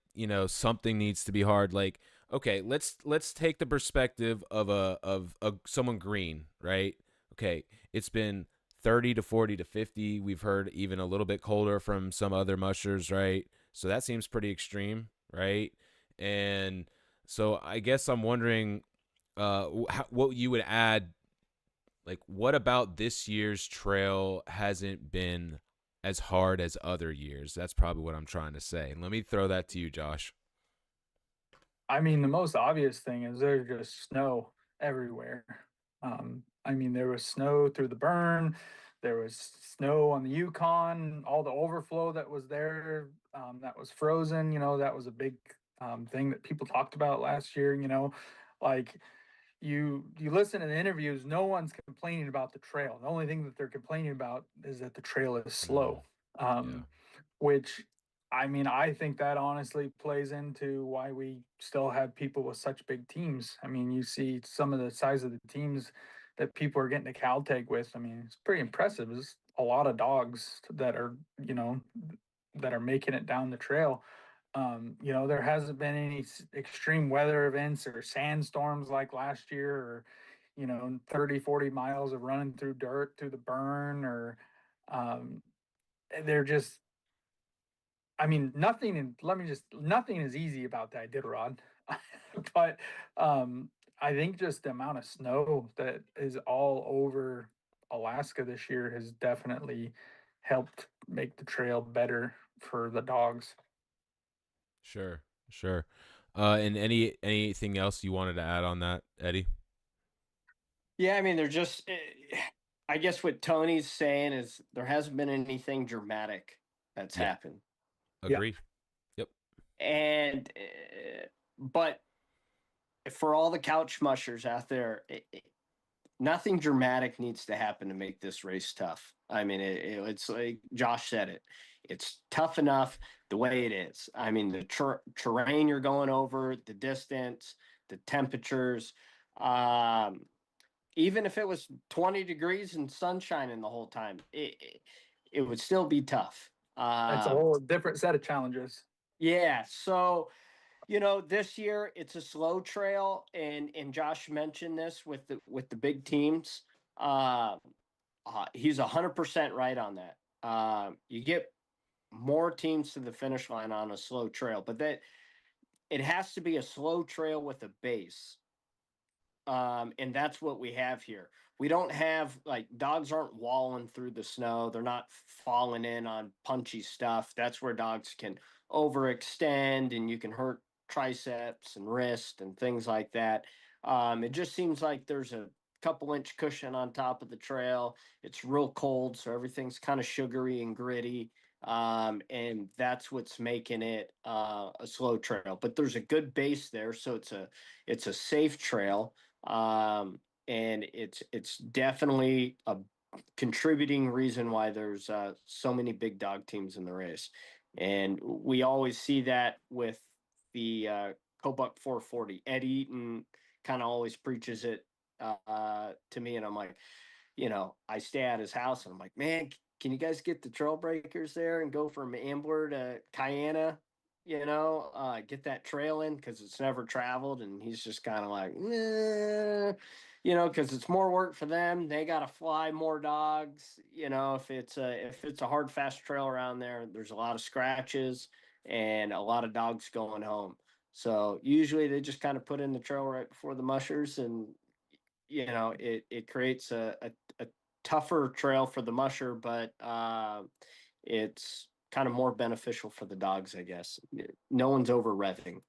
something needs to be hard, like, okay, let's take the perspective of a someone green, right? Okay, it's been 30 to 40 to 50. We've heard even a little bit colder from some other mushers, right? So that seems pretty extreme, right? And so I guess I'm wondering what you would add. Like, what about this year's trail hasn't been as hard as other years? That's probably what I'm trying to say. And let me throw that to you, Josh. I mean, the most obvious thing is there's just snow everywhere. I mean, there was snow through the burn, there was snow on the Yukon, all the overflow that was there, that was frozen. That was a big thing that people talked about last year. Like you listen to the interviews, no one's complaining about the trail. The only thing that they're complaining about is that the trail is slow. Yeah. Which, I mean, I think that honestly plays into why we still have people with such big teams. I mean, you see some of the size of the teams that people are getting to Caltech with. I mean, it's pretty impressive. There's a lot of dogs that are, that are making it down the trail. There hasn't been any extreme weather events or sandstorms like last year, or 30, 40 miles of running through dirt through the burn, or they're just, I mean, nothing is easy about the Iditarod. But I think just the amount of snow that is all over Alaska this year has definitely helped make the trail better for the dogs. Sure. Sure. And anything else you wanted to add on that, Eddie? Yeah, I mean, they're just. I guess what Tony's saying is there hasn't been anything dramatic that's Yeah. happened, Yeah. Agree. Yep. and but for all the couch mushers out there, nothing dramatic needs to happen to make this race tough. I mean, it's like Josh said it. It's tough enough the way it is. I mean, the terrain you're going over, the distance, the temperatures. Um, Even if it was 20 degrees and sunshine in the whole time, it would still be tough. It's a whole different set of challenges. Yeah. So, this year it's a slow trail, and Josh mentioned this with the big teams. Uh, he's 100% right on that. You get more teams to the finish line on a slow trail, but that it has to be a slow trail with a base. And that's what we have here. We don't have, like, dogs aren't walling through the snow. They're not falling in on punchy stuff. That's where dogs can overextend and you can hurt triceps and wrist and things like that. It just seems like there's a couple-inch cushion on top of the trail. It's real cold, so everything's kind of sugary and gritty. And that's what's making it a slow trail. But there's a good base there, so it's a safe trail. And it's definitely a contributing reason why there's so many big dog teams in the race, and we always see that with the Kobuck 440. Ed Eaton kind of always preaches it to me, and I'm like, I stay at his house, and I'm like, man, can you guys get the trail breakers there and go from Ambler to Cayena? Get that trail in because it's never traveled, and he's just kind of like, because it's more work for them. They got to fly more dogs. If it's a hard, fast trail around there, there's a lot of scratches and a lot of dogs going home. So usually they just kind of put in the trail right before the mushers, and it creates a tougher trail for the musher, but it's kind of more beneficial for the dogs, I guess. No one's over revving.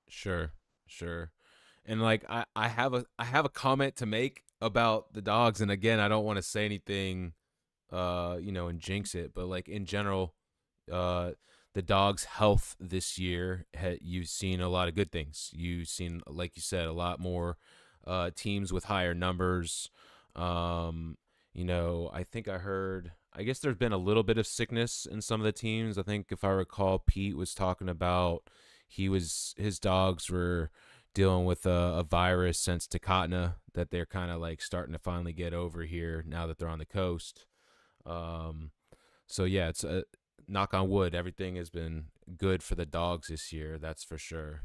Sure, sure. And like I have a comment to make about the dogs, and again, I don't want to say anything and jinx it, but like in general, uh the dog's health this year, you've seen a lot of good things. You've seen, like you said, a lot more teams with higher numbers. I think I guess there's been a little bit of sickness in some of the teams. I think if I recall, Pete was talking about his dogs were dealing with a virus since Takatna that they're kind of like starting to finally get over here now that they're on the coast. Um, so yeah, it's a knock on wood. Everything has been good for the dogs this year. That's for sure.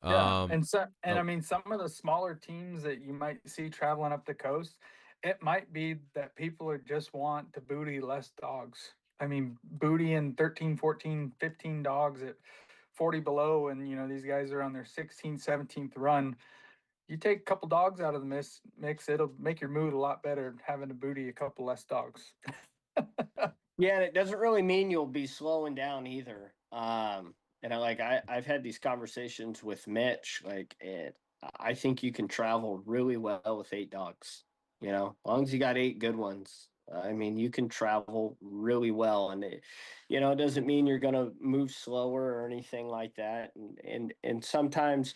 Yeah, Um, and oh, I mean some of the smaller teams that you might see traveling up the coast, it might be that people are just want to booty less dogs. I mean, bootying 13, 14, 15 dogs at 40 below, and these guys are on their 16th, 17th run. You take a couple dogs out of the mix, it'll make your mood a lot better having to booty a couple less dogs. Yeah, and it doesn't really mean you'll be slowing down either. And I've had these conversations with Mitch. I think you can travel really well with 8 dogs. As long as you got 8 good ones. I mean, you can travel really well, and it doesn't mean you're gonna move slower or anything like that. And sometimes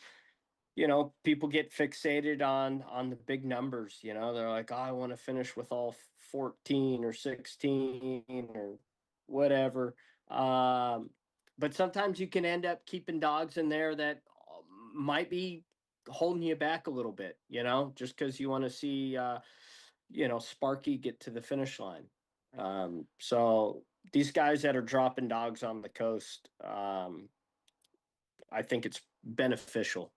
people get fixated on the big numbers. They're like, oh, I want to finish with all 14 or 16 or whatever. um, but sometimes you can end up keeping dogs in there that might be holding you back a little bit, just because you want to see Sparky get to the finish line. So these guys that are dropping dogs on the coast, I think it's beneficial.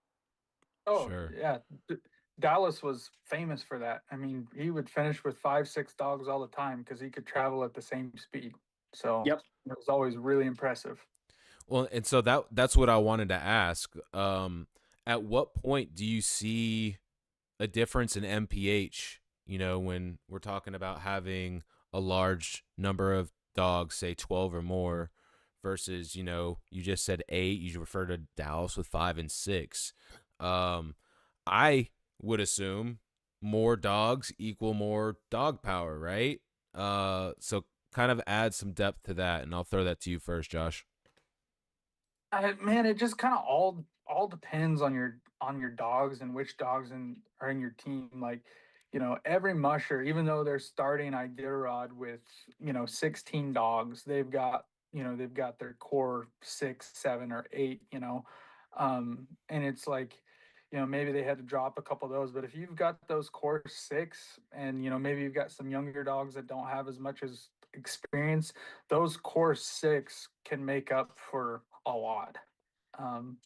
Oh, sure. yeah. Dallas was famous for that. I mean, he would finish with 5, 6 dogs all the time because he could travel at the same speed. So Yep. it was always really impressive. Well, and so that's what I wanted to ask. At what point do you see a difference in MPH? When we're talking about having a large number of dogs, say 12 or more, versus you just said 8. You refer to Dallas with 5 and 6. I would assume more dogs equal more dog power, right? So kind of add some depth to that, and I'll throw that to you first, Josh. Man, it just kind of all depends on your dogs and which dogs are in your team. Like, every musher, even though they're starting Iditarod with 16 dogs, they've got their core 6, 7, or 8. And it's like, maybe they had to drop a couple of those, but if you've got those core 6, and maybe you've got some younger dogs that don't have as much as experience, those core 6 can make up for a lot. Um,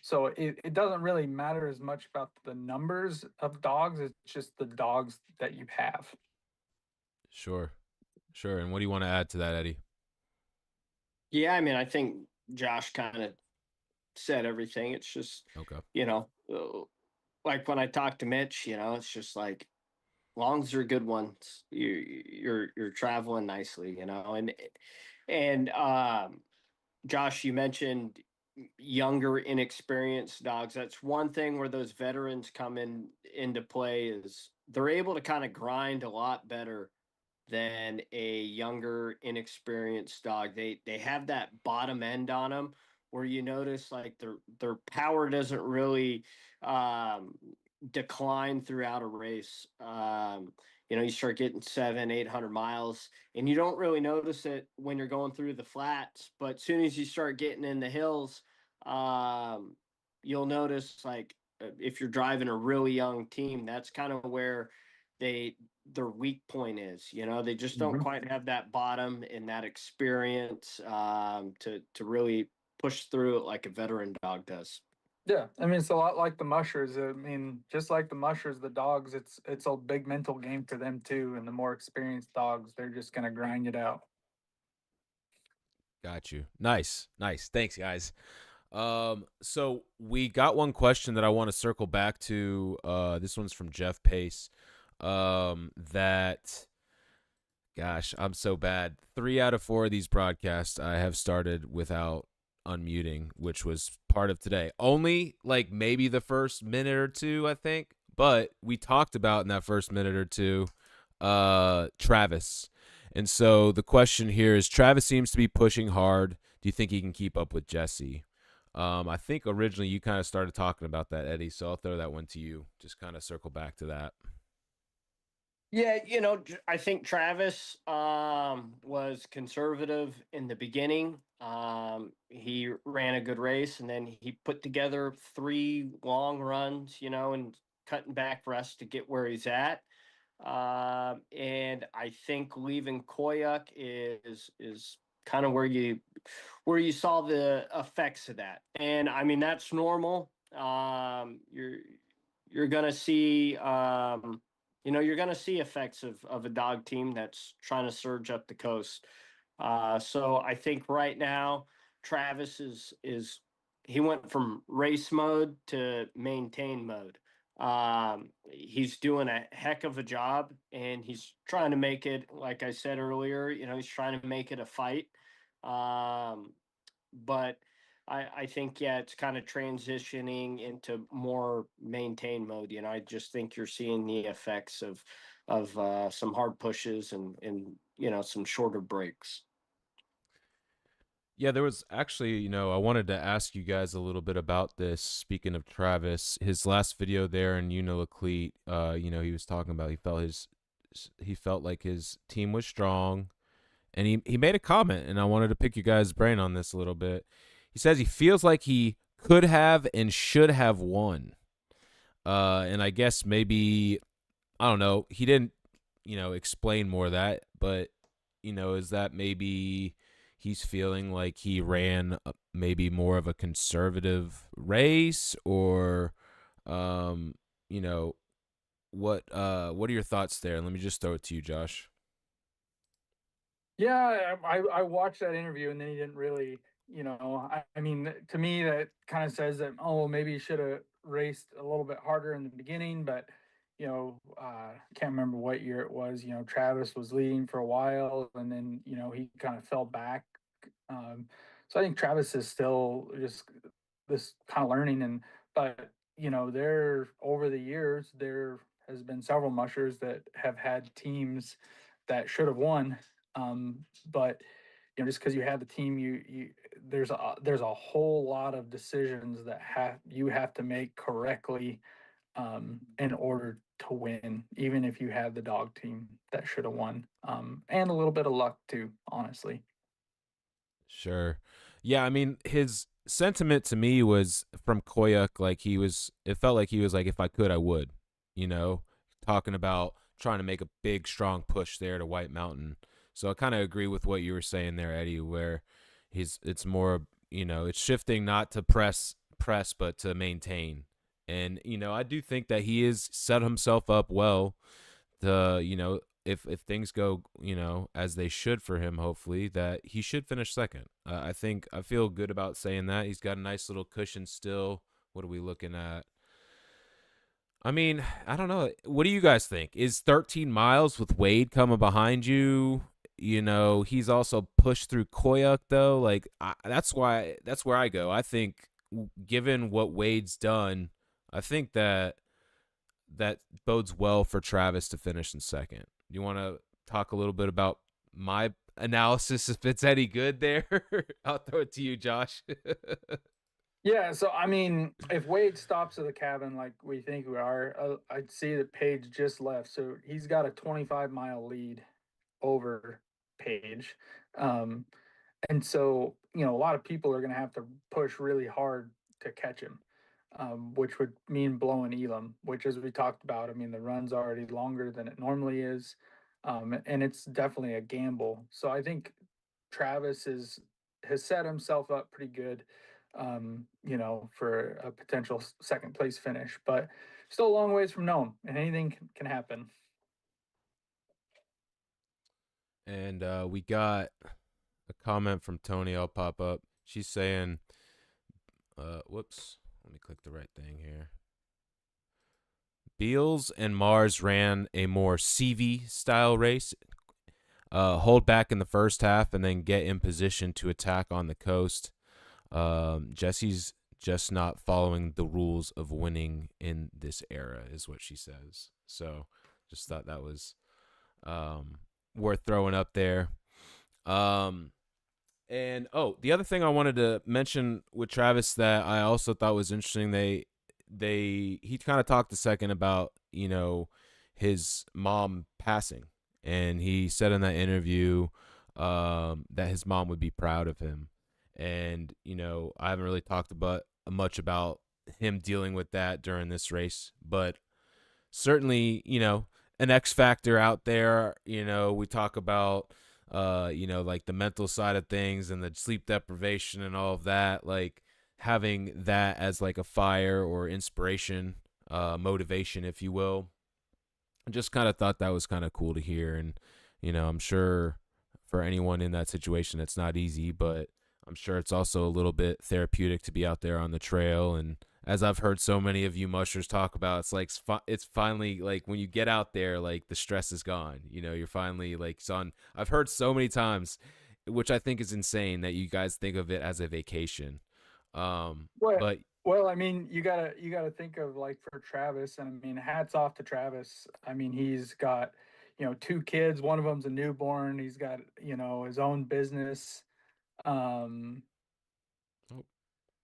so it doesn't really matter as much about the numbers of dogs, it's just the dogs that you have. Sure, sure. And what do you want to add to that, Eddie? Yeah, I mean, I think Josh kind of said everything. It's just, Okay. like when I talk to Mitch, it's just like, long as they're good ones, you're traveling nicely, and Josh, you mentioned younger, inexperienced dogs. That's one thing where those veterans come into play, is they're able to kind of grind a lot better than a younger, inexperienced dog. They have that bottom end on them, where you notice like their power doesn't really um, decline throughout a race. You start getting 700-800 miles, and you don't really notice it when you're going through the flats. But as soon as you start getting in the hills, um, you'll notice, like, if you're driving a really young team, that's kind of where they their weak point is. They just don't Mhm. quite have that bottom and that experience to really push through it like a veteran dog does. Yeah, I mean, it's a lot like the mushers. I mean, just like the mushers, the dogs, it's a big mental game for them too. And the more experienced dogs, they're just gonna grind it out. Got you. Nice, nice. Thanks, guys. So we got one question that I want to circle back to. This one's from Jeff Pace. That Gosh, I'm so bad. 3 out of 4 of these broadcasts I have started without unmuting, which was part of today. Only like maybe the first minute or two, I think. But we talked about in that first minute or two, Travis. And so the question here is Travis seems to be pushing hard. Do you think he can keep up with Jesse? I think originally you kind of started talking about that, Eddie. So I'll throw that one to you. Just kind of circle back to that. Yeah, I think Travis was conservative in the beginning. He ran a good race, and then he put together 3 long runs, and cutting back rest to get where he's at. And I think leaving Koyuk is kind of where you saw the effects of that. And I mean that's normal. You're gonna see you're gonna see effects of a dog team that's trying to surge up the coast. So I think right now Travis is he went from race mode to maintain mode. He's doing a heck of a job, and he's trying to make it, like I said earlier, he's trying to make it a fight. But I think, yeah, it's kind of transitioning into more maintain mode. I just think you're seeing the effects of some hard pushes and some shorter breaks. Yeah, there was actually, I wanted to ask you guys a little bit about this. Speaking of Travis, his last video there in Unilaclete, he was talking about he felt like his team was strong, and he made a comment, and I wanted to pick you guys' brain on this a little bit. He says he feels like he could have and should have won. And I guess maybe I don't know. He didn't, explain more of that, but is that maybe he's feeling like he ran maybe more of a conservative race, or you know, what are your thoughts there? Let me just throw it to you, Josh. Yeah, I watched that interview, and then he didn't really, I mean, to me, that kind of says that, oh, maybe he should have raced a little bit harder in the beginning, but, can't remember what year it was. Travis was leading for a while, and then, he kind of fell back. So I think Travis is still just this kind of learning, but, there over the years, there has been several mushers that have had teams that should have won, but just because you have the team, you there's a whole lot of decisions that you have to make correctly, in order to win, even if you have the dog team that should have won, and a little bit of luck too, honestly. Sure. Yeah, I mean, his sentiment to me was from Koyuk, like it felt like he was like, if I could, I would, you know, talking about trying to make a big, strong push there to White Mountain. So I kind of agree with what you were saying there, Eddie, where it's more, it's shifting not to press, but to maintain. And, I do think that he has set himself up well to, if things go, as they should for him, hopefully, that he should finish second. I feel good about saying that. He's got a nice little cushion still. What are we looking at? I mean, I don't know. What do you guys think? Is 13 miles with Wade coming behind you? He's also pushed through Koyuk though. Like that's where I go. I think given what Wade's done, I think that bodes well for Travis to finish in second. Do you want to talk a little bit about my analysis if it's any good there? I'll throw it to you, Josh. Yeah, so I mean, if Wade stops at the cabin like we think we are, I'd see that Page just left, so he's got a 25-mile lead over Page. Um, and so, a lot of people are going to have to push really hard to catch him, which would mean blowing Elam, which, as we talked about, I mean, the run's already longer than it normally is. And it's definitely a gamble. So I think Travis has set himself up pretty good, for a potential second place finish, but still a long ways from Nome, and anything can happen. And we got a comment from Tony. I'll pop up. She's saying, whoops, let me click the right thing here. Beals and Mars ran a more CV style race. hold back in the first half and then get in position to attack on the coast. Jesse's just not following the rules of winning in this era, is what she says. So just thought that was worth throwing up there. And the other thing I wanted to mention with Travis that I also thought was interesting, he kind of talked a second about, his mom passing, and he said in that interview that his mom would be proud of him. And I haven't really talked about much about him dealing with that during this race, but certainly an X factor out there. We talk about like the mental side of things and the sleep deprivation and all of that, like having that as like a fire or inspiration, motivation, if you will. I just kind of thought that was kind of cool to hear. And, I'm sure for anyone in that situation, it's not easy, but I'm sure it's also a little bit therapeutic to be out there on the trail. And as I've heard so many of you mushers talk about, it's like, it's finally like when you get out there, like the stress is gone, you're finally like on. I've heard so many times, which I think is insane, that you guys think of it as a vacation. But Well, I mean, you gotta think of, like, for Travis, and I mean, hats off to Travis. I mean, he's got, 2 kids. One of them's a newborn. He's got, his own business. Um, oh,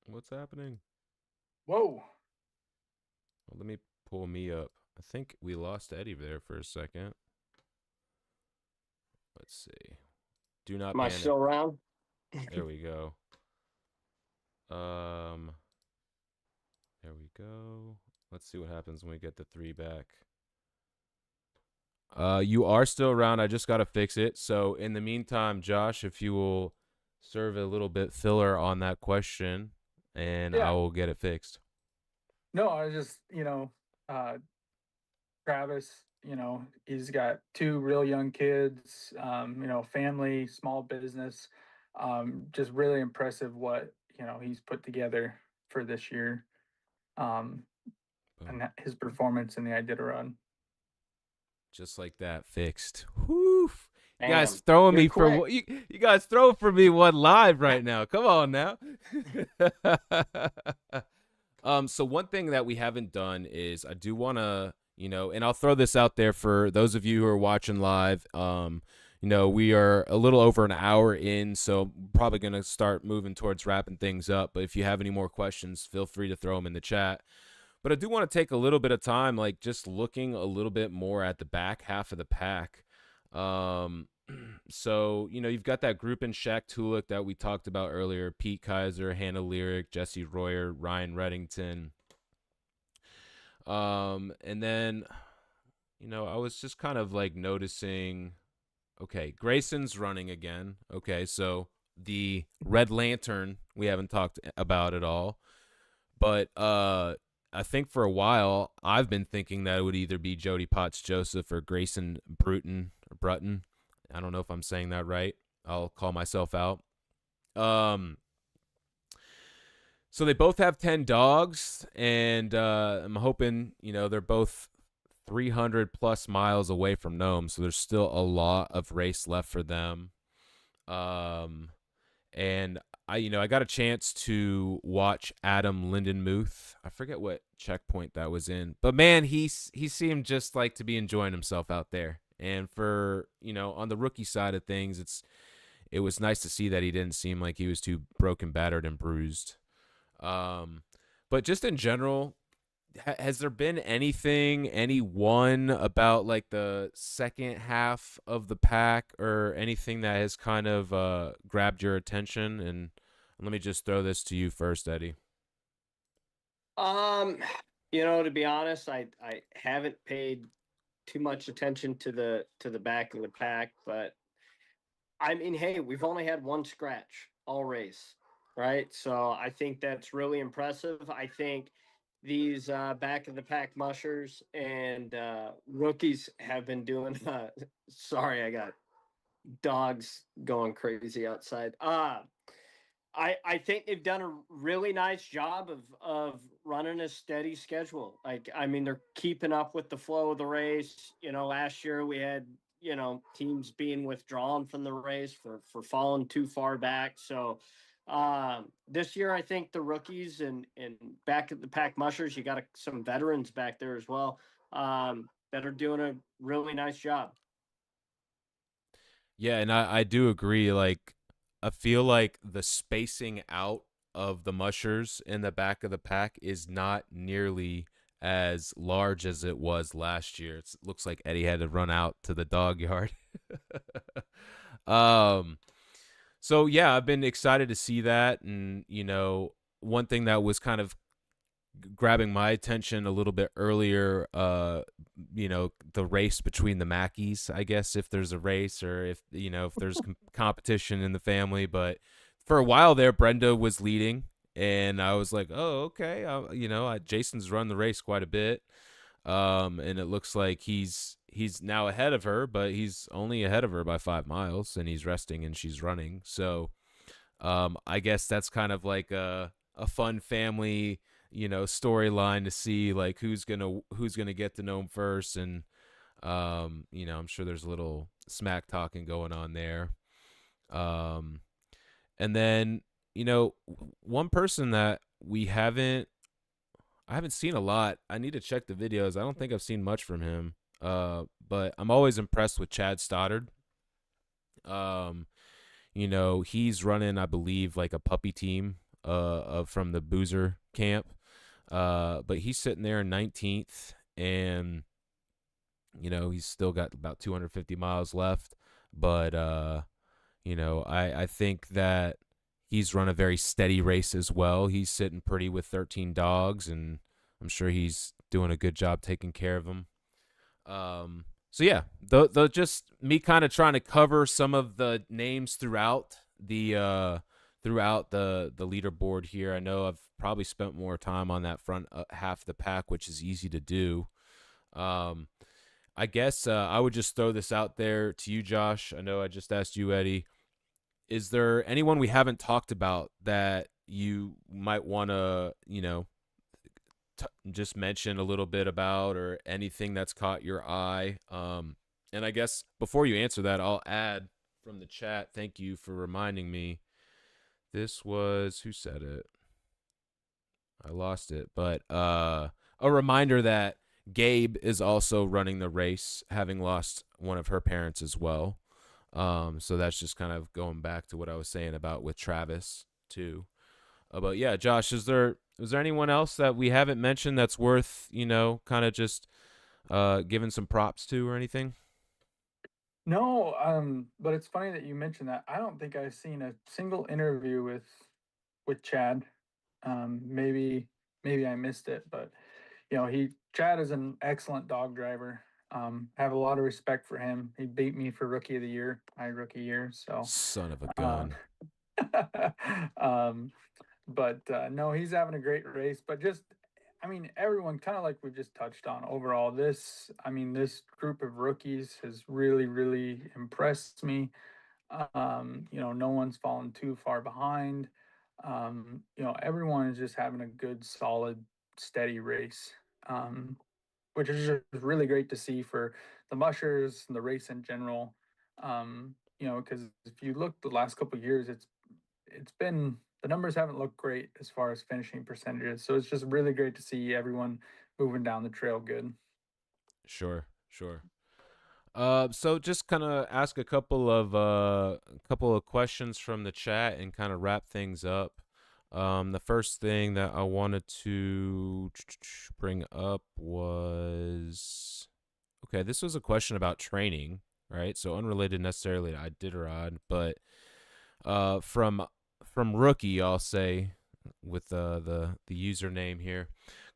what's happening? Whoa. Well, let me pull me up. I think we lost Eddie there for a second. Let's see. Do not Am I panic. still around? There we go. There we go. Let's see what happens when we get the 3 back. You are still around. I just got to fix it. So in the meantime, Josh, if you will serve a little bit filler on that question, and I will get it fixed. No, I was just, Travis, he's got 2 real young kids, family, small business. Just really impressive what, he's put together for this year. And his performance in the Iditarod. Just like that, fixed. Whew. You Damn, guys throwing you're me for quick. you guys throw for me one live right now. Come on now. So one thing that we haven't done is I do want to, and I'll throw this out there for those of you who are watching live. We are a little over an hour in, so probably going to start moving towards wrapping things up. But if you have any more questions, feel free to throw them in the chat. But I do want to take a little bit of time, like just looking a little bit more at the back half of the pack. So, you've got that group in Shaq Tulik that we talked about earlier: Pete Kaiser, Hannah Lyric, Jesse Royer, Ryan Reddington. And then, I was just kind of like noticing, okay, Grayson's running again. Okay, so the Red Lantern we haven't talked about at all. But I think for a while I've been thinking that it would either be Jody Potts Joseph or Grayson Bruton. I don't know if I'm saying that right. I'll call myself out. So they both have 10 dogs, and I'm hoping, they're both 300 plus miles away from Nome, so there's still a lot of race left for them. And I got a chance to watch Adam Lindenmuth. I forget what checkpoint that was in, but man, he seemed just like to be enjoying himself out there. And for, on the rookie side of things, it was nice to see that he didn't seem like he was too broken, battered, and bruised. But just in general, has there been anyone about like the second half of the pack or anything that has kind of grabbed your attention? And let me just throw this to you first, Eddie. To be honest, I haven't paid too much attention to the back of the pack, but I mean, hey, we've only had one scratch all race, right? So I think that's really impressive. I think these back of the pack mushers and rookies have been doing. Sorry, I got dogs going crazy outside. I think they've done a really nice job of running a steady schedule. Like, I mean, they're keeping up with the flow of the race. Last year we had teams being withdrawn from the race for falling too far back. So this year, I think the rookies and back at the pack mushers, you got some veterans back there as well that are doing a really nice job. Yeah, and I do agree. Like, I feel like the spacing out of the mushers in the back of the pack is not nearly as large as it was last year. It looks like Eddie had to run out to the dog yard. um, so yeah, I've been excited to see that, and one thing that was kind of grabbing my attention a little bit earlier, the race between the Mackies, I guess, if there's a race or if there's competition in the family. But for a while there, Brenda was leading, and I was like, oh, okay. Jason's run the race quite a bit. And it looks like he's now ahead of her, but he's only ahead of her by 5 miles, and he's resting and she's running. So, I guess that's kind of like a fun family, storyline to see, like who's gonna get to Nome first. And I'm sure there's a little smack talking going on there. And then one person that I haven't seen a lot. I need to check the videos. I don't think I've seen much from him. But I'm always impressed with Chad Stoddard. He's running, I believe, like a puppy team from the Boozer camp. But he's sitting there in 19th, and he's still got about 250 miles left. But I think that he's run a very steady race as well. He's sitting pretty with 13 dogs, and I'm sure he's doing a good job taking care of them. So yeah, the just me kind of trying to cover some of the names throughout the leaderboard here. I know I've probably spent more time on that front half of the pack, which is easy to do. I guess I would just throw this out there to you, Josh. I know I just asked you, Eddie. Is there anyone we haven't talked about that you might want to, just mention a little bit about, or anything that's caught your eye? And I guess before you answer that, I'll add from the chat, thank you for reminding me. This was, who said it? I lost it. But a reminder that Gabe is also running the race, having lost one of her parents as well. So that's just kind of going back to what I was saying about with Travis too. But yeah, Josh, is there anyone else that we haven't mentioned that's worth, kind of just giving some props to or anything? No, but it's funny that you mentioned that. I don't think I've seen a single interview with Chad. Maybe I missed it, but Chad is an excellent dog driver. Have a lot of respect for him. He beat me for rookie of the year, my rookie year. So, Son of a gun. But no, he's having a great race. But just, everyone, kind of like we just touched on overall, this group of rookies has really, really impressed me. No one's fallen too far behind. Everyone is just having a good, solid, steady race, which is just really great to see for the mushers and the race in general. Because if you look the last couple of years, it's been, the numbers haven't looked great as far as finishing percentages. So it's just really great to see everyone moving down the trail good. Sure. So just kind of ask a couple of questions from the chat and kind of wrap things up. The first thing that I wanted to bring up was, okay, this was a question about training, right? So unrelated necessarily to Iditarod, but from Rookie, I'll say, with the username here.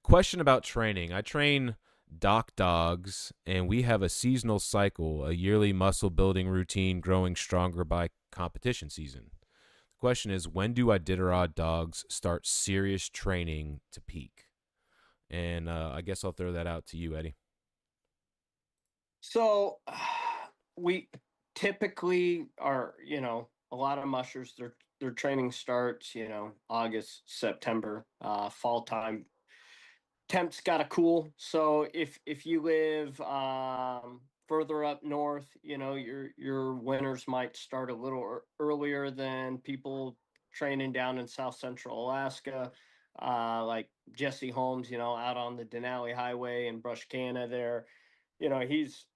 Question about training. I train dock dogs, and we have a seasonal cycle, a yearly muscle building routine growing stronger by competition season. The question is, when do Iditarod dogs start serious training to peak? And I guess I'll throw that out to you, Eddie. So we typically are, a lot of mushers, their training starts, August, September, fall time. Temps gotta cool. So if you live further up north, your winters might start a little earlier than people training down in South Central Alaska, like Jesse Holmes, out on the Denali Highway in Brushcana there. He's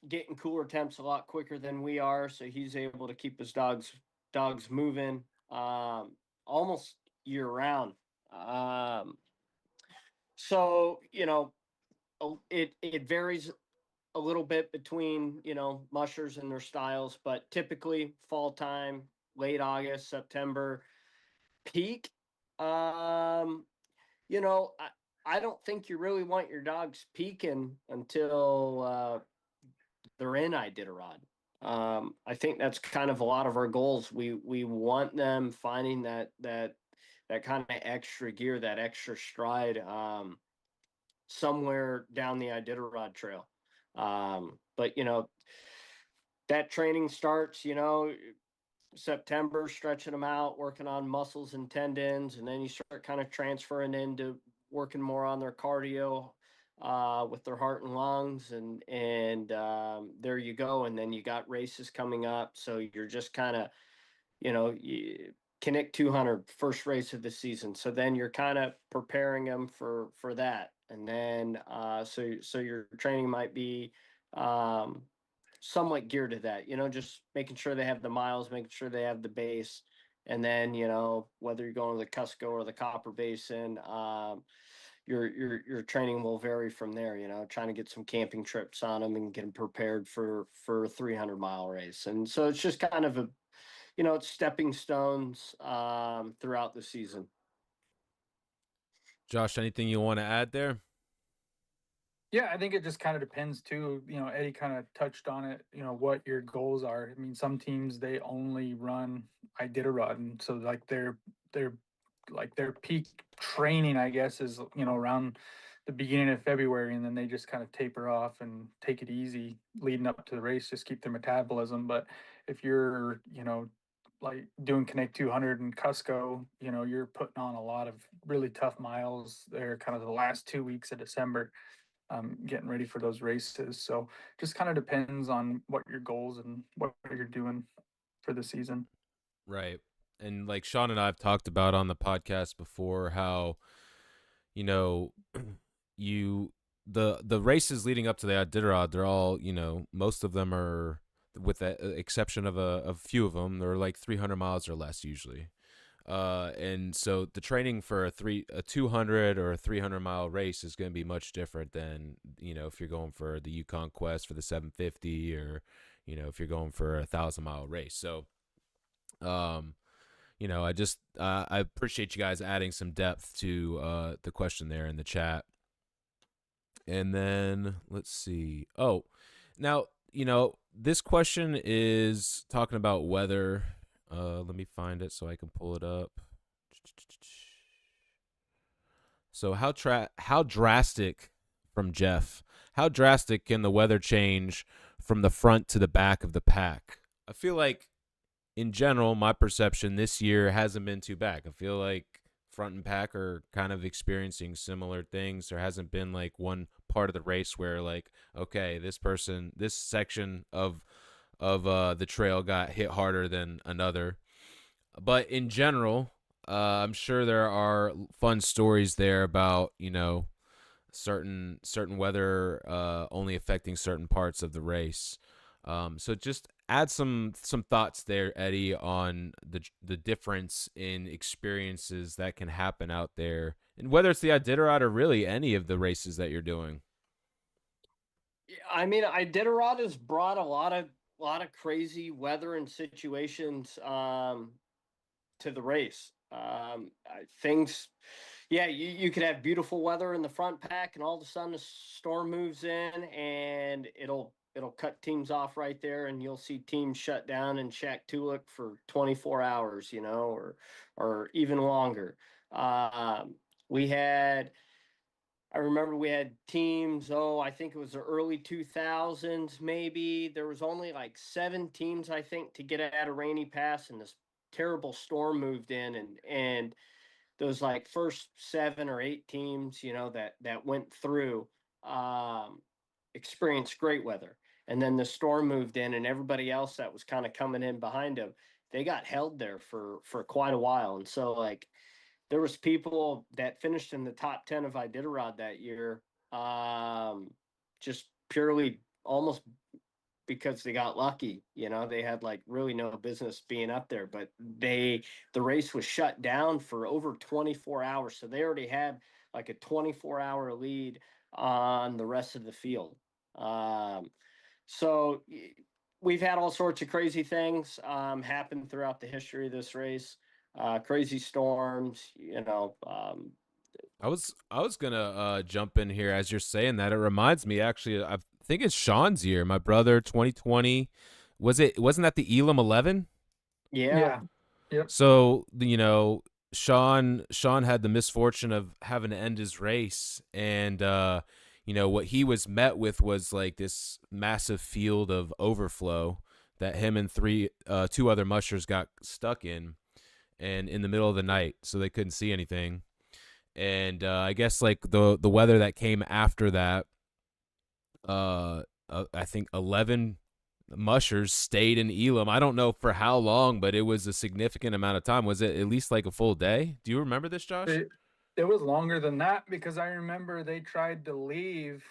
getting cooler temps a lot quicker than we are, so he's able to keep his dogs moving almost year round. Um, so it varies a little bit between mushers and their styles, but typically fall time, late August, September, peak. Um, I don't think you really want your dogs peaking until they're in Iditarod. I think that's kind of a lot of our goals. We want them finding that kind of extra gear, that extra stride, somewhere down the Iditarod trail. But that training starts, September, stretching them out, working on muscles and tendons, and then you start kind of transferring into working more on their cardio with their heart and lungs, and there you go. And then you got races coming up, so you're just kind of, Connect 200 first race of the season. So then you're kind of preparing them for that, and then so your training might be um, somewhat geared to that. Just making sure they have the miles, making sure they have the base, and then whether you're going to the Cusco or the Copper Basin, your training will vary from there. Trying to get some camping trips on them and get them prepared for a 300-mile race, and so it's just kind of it's stepping stones throughout the season. Josh, anything you want to add there? Yeah, I think it just kind of depends too. Eddie kind of touched on it, what your goals are. I mean, some teams they only run Iditarod, and so like their peak training, I guess, is around the beginning of February, and then they just kind of taper off and take it easy leading up to the race, just keep their metabolism. But if you're, like doing Connect 200 and Cusco, you're putting on a lot of really tough miles there, kind of the last 2 weeks of December, getting ready for those races. So just kind of depends on what your goals and what you're doing for the season. Right. And like Sean and I have talked about on the podcast before, how you know you the races leading up to the Iditarod, they're all, most of them are, with the exception of a few of them, they're like 300 miles or less usually. And so the training for a 200 or a 300-mile race is going to be much different than, if you're going for the Yukon Quest for the 750, or, if you're going for a 1,000-mile race. So, I appreciate you guys adding some depth to the question there in the chat. And then let's see. Oh, now, this question is talking about weather. Let me find it so I can pull it up. So how drastic, from Jeff, how drastic can the weather change from the front to the back of the pack? I feel like, in general, my perception this year hasn't been too bad. I feel like front and pack are kind of experiencing similar things. There hasn't been like one part of the race where, like, okay, this section of the trail got hit harder than another. But in general, I'm sure there are fun stories there about, certain weather only affecting certain parts of the race. So just add some thoughts there, Eddie, on the difference in experiences that can happen out there, and whether it's the Iditarod or really any of the races that you're doing. I mean, Iditarod has brought a lot of crazy weather and situations to the race. Things, yeah, you could have beautiful weather in the front pack, and all of a sudden a storm moves in, and it'll cut teams off right there, and you'll see teams shut down in Shaktoolik for 24 hours, or even longer. We had I remember we had teams, I think it was the early 2000s, maybe. There was only like 7 teams, I think, to get at a rainy pass, and this terrible storm moved in, and those like first 7 or 8 teams, that went through. Um, experienced great weather. And then the storm moved in, and everybody else that was kind of coming in behind him, they got held there for quite a while. And so like there was people that finished in the top 10 of Iditarod that year, just purely almost because they got lucky. They had like really no business being up there, but the race was shut down for over 24 hours. So they already had like a 24-hour lead on the rest of the field. So we've had all sorts of crazy things happen throughout the history of this race. Crazy storms, I was gonna jump in here as you're saying that. It reminds me, actually, I think it's Sean's year. My brother, 2020, wasn't that the Elam 11? Yeah. Yep. So Sean had the misfortune of having to end his race, and what he was met with was like this massive field of overflow that him and two other mushers got stuck in, and in the middle of the night, so they couldn't see anything. And I guess like the weather that came after that, I think 11 mushers stayed in Elam. I don't know for how long, but it was a significant amount of time. Was it at least like a full day? Do you remember this, Josh? It was longer than that, because I remember they tried to leave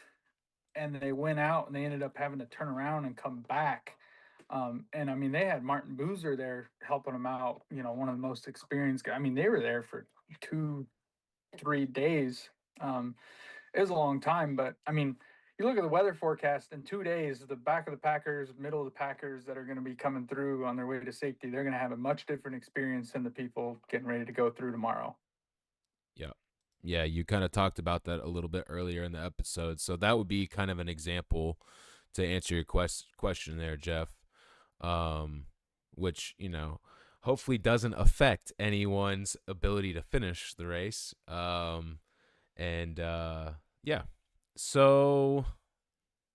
and they went out and they ended up having to turn around and come back. And I mean, they had Martin Boozer there helping them out, one of the most experienced guys. I mean, they were there for 2-3 days. It was a long time, but I mean, you look at the weather forecast in 2 days, the back of the Packers, middle of the Packers that are going to be coming through on their way to safety, they're going to have a much different experience than the people getting ready to go through tomorrow. Yeah, you kind of talked about that a little bit earlier in the episode. So that would be kind of an example to answer your question there, Jeff, which, hopefully doesn't affect anyone's ability to finish the race. Yeah. So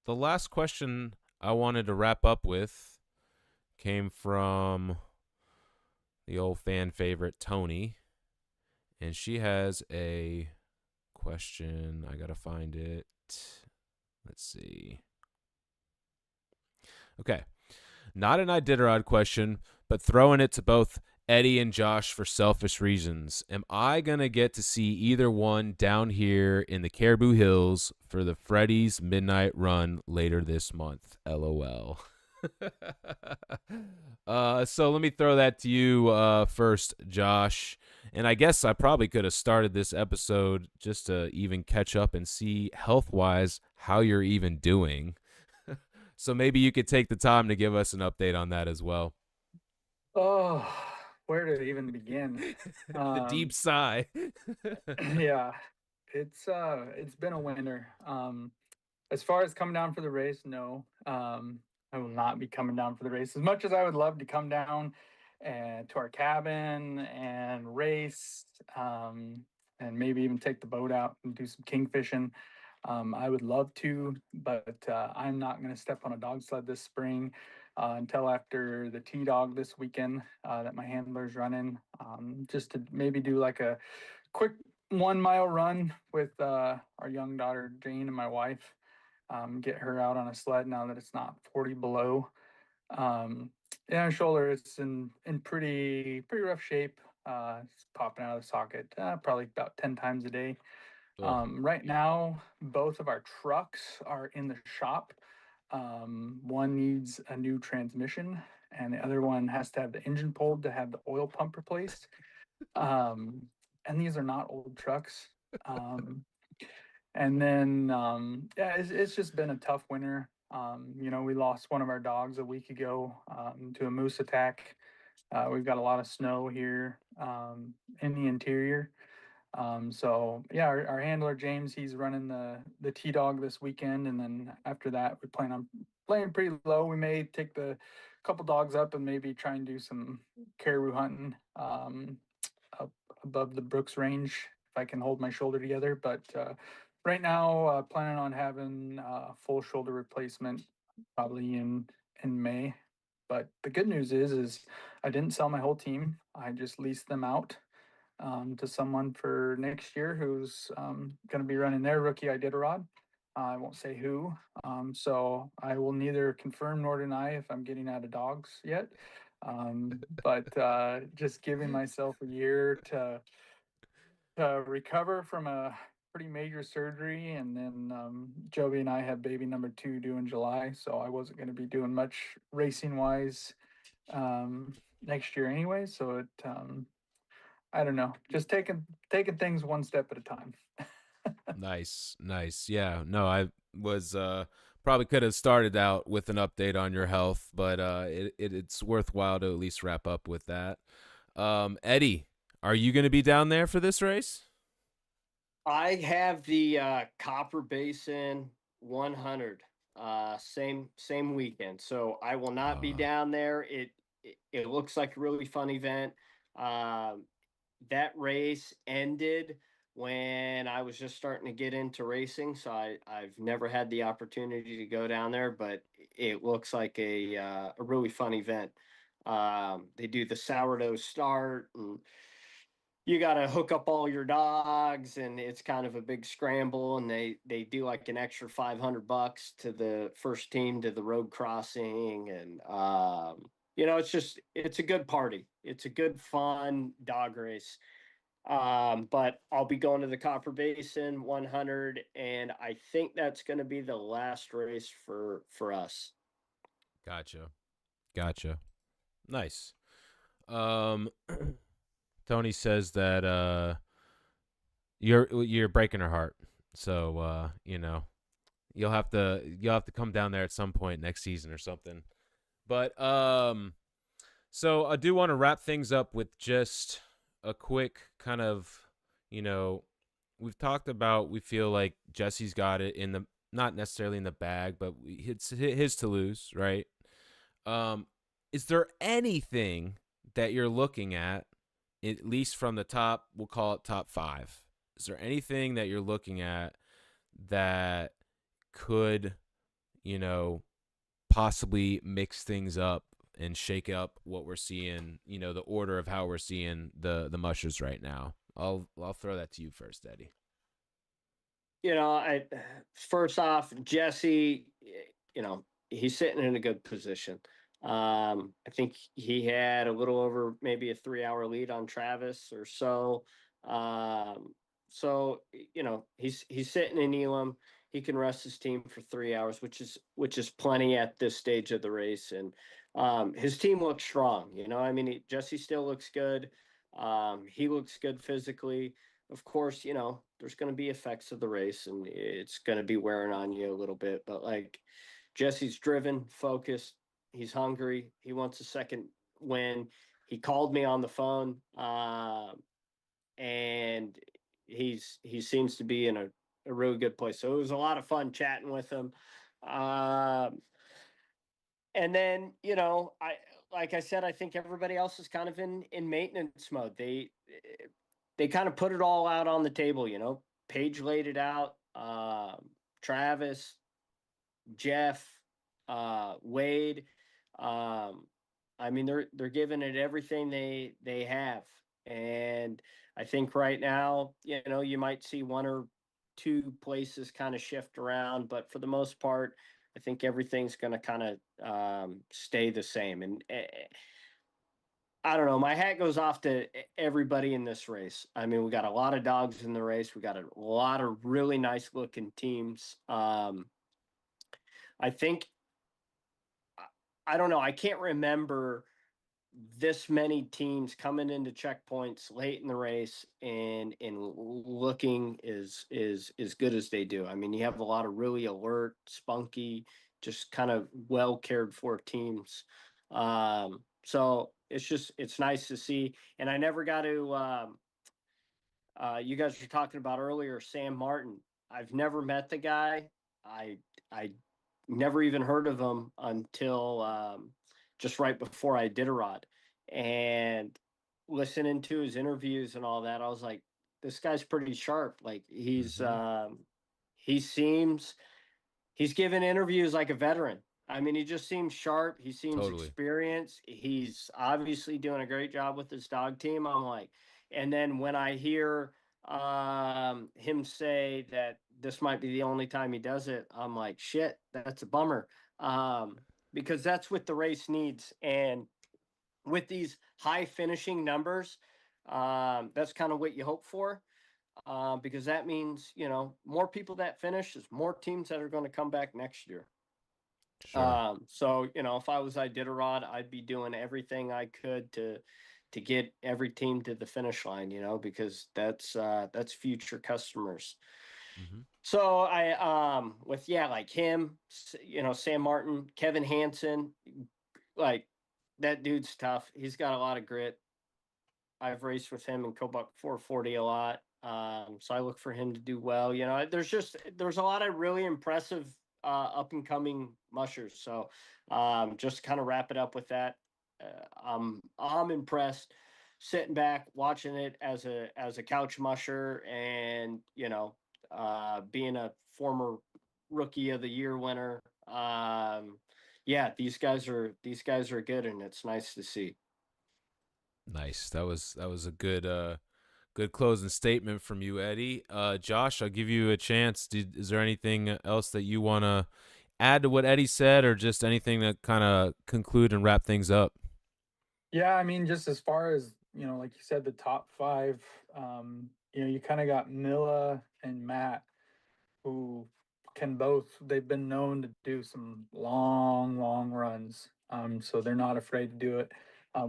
the last question I wanted to wrap up with came from the old fan favorite, Tony. And she has a question. I got to find it. Let's see. Okay. Not an Iditarod question, but throwing it to both Eddie and Josh for selfish reasons. Am I going to get to see either one down here in the Caribou Hills for the Freddy's Midnight Run later this month? LOL. So let me throw that to you first, Josh. And I guess I probably could have started this episode just to even catch up and see health-wise how you're even doing. So maybe you could take the time to give us an update on that as well. Oh, where to even begin? The deep sigh. Yeah, it's been a winter. As far as coming down for the race, no. I will not be coming down for the race. As much as I would love to come down and to our cabin and race, and maybe even take the boat out and do some king fishing. I would love to, but I'm not going to step on a dog sled this spring until after the T-Dog this weekend that my handler's running, just to maybe do like a quick 1 mile run with our young daughter Jane and my wife. Get her out on a sled now that it's not 40 below. Yeah, shoulder, it's in pretty rough shape. It's popping out of the socket probably about 10 times a day. Right now, both of our trucks are in the shop. One needs a new transmission, and the other one has to have the engine pulled to have the oil pump replaced. And these are not old trucks. And then, yeah, it's just been a tough winter. We lost one of our dogs a week ago to a moose attack. We've got a lot of snow here in the interior. So yeah, our handler James, he's running the T-Dog this weekend, and then after that, we plan on playing pretty low. We may take the couple dogs up and maybe try and do some caribou hunting up above the Brooks Range if I can hold my shoulder together. But right now, planning on having a full shoulder replacement probably in May. But the good news is I didn't sell my whole team. I just leased them out to someone for next year who's going to be running their rookie Iditarod. I won't say who. So I will neither confirm nor deny if I'm getting out of dogs yet. But just giving myself a year to recover from a pretty major surgery, and then Jovi and I have baby number 2 due in July, so I wasn't going to be doing much racing wise next year anyway. So it, I don't know, just taking things one step at a time. Nice, nice. Yeah, no, I was probably could have started out with an update on your health, but it's worthwhile to at least wrap up with that. Eddie, are you going to be down there for this race? I have the Copper Basin 100 same weekend, so I will not be down there. It looks like a really fun event. That race ended when I was just starting to get into racing, so I've never had the opportunity to go down there, but it looks like a really fun event. They do the sourdough start, and you got to hook up all your dogs, and it's kind of a big scramble, and they do like an extra $500 to the first team to the road crossing, and it's a good party. It's a good fun dog race. But I'll be going to the Copper Basin 100, and I think that's going to be the last race for us. Gotcha. Nice. Tony says that you're breaking her heart. So you'll have to come down there at some point next season or something. But so I do want to wrap things up with just a quick kind of, we've talked about, we feel like Jesse's got it in the, not necessarily in the bag, but it's his to lose, right? Is there anything that you're looking at least from the top, we'll call it top 5? Is there anything that you're looking at that could, possibly mix things up and shake up what we're seeing, the order of how we're seeing the mushers right now? I'll throw that to you first, Eddie. First off, Jesse, he's sitting in a good position. I think he had a little over maybe a 3-hour lead on Travis or so. So he's sitting in Elam. He can rest his team for 3 hours, which is plenty at this stage of the race. And his team looks strong. Jesse still looks good. He looks good physically. Of course, there's going to be effects of the race, and it's going to be wearing on you a little bit. But like, Jesse's driven, focused. He's hungry. He wants a second win. He called me on the phone, and he seems to be in a really good place. So it was a lot of fun chatting with him. And then, like I said, I think everybody else is kind of in maintenance mode. They kind of put it all out on the table. Paige laid it out. Travis, Jeff, Wade. They're giving it everything they have, and I think right now, you might see 1 or 2 places kind of shift around, but for the most part, I think everything's going to kind of stay the same. And I don't know. My hat goes off to everybody in this race. We got a lot of dogs in the race. We got a lot of really nice looking teams. I think, I don't know. I can't remember this many teams coming into checkpoints late in the race and looking as good as they do. You have a lot of really alert, spunky, just kind of well cared for teams. So it's nice to see. And I never got to. You guys were talking about earlier, Sam Martin. I've never met the guy. I never even heard of him until just right before Iditarod, and listening to his interviews and all that, I was like, this guy's pretty sharp. Like he seems he's giving interviews like a veteran. He just seems sharp. He seems experienced. He's obviously doing a great job with his dog team. I'm like, and then when I hear him say that this might be the only time he does it. I'm like, shit, that's a bummer. Because that's what the race needs. And with these high finishing numbers, that's kind of what you hope for. Because that means, more people that finish is more teams that are going to come back next year. Sure. So, if I was Iditarod, I'd be doing everything I could to get every team to the finish line, because that's future customers. Mm-hmm. So with like him, Sam Martin, Kevin Hansen, like that dude's tough. He's got a lot of grit. I've raced with him in Kobuk 440 a lot. So I look for him to do well. There's a lot of really impressive up and coming mushers. So just kind of wrap it up with that. I'm impressed sitting back watching it as a couch musher, and being a former rookie of the year winner. Yeah, these guys are good, and it's nice to see. Nice. That was a good closing statement from you, Eddie. Josh, I'll give you a chance. Is there anything else that you want to add to what Eddie said, or just anything to kind of conclude and wrap things up? Yeah, I mean, just as far as, like you said, the top five, you kind of got Milla and Matt, who they've been known to do some long, long runs. So they're not afraid to do it,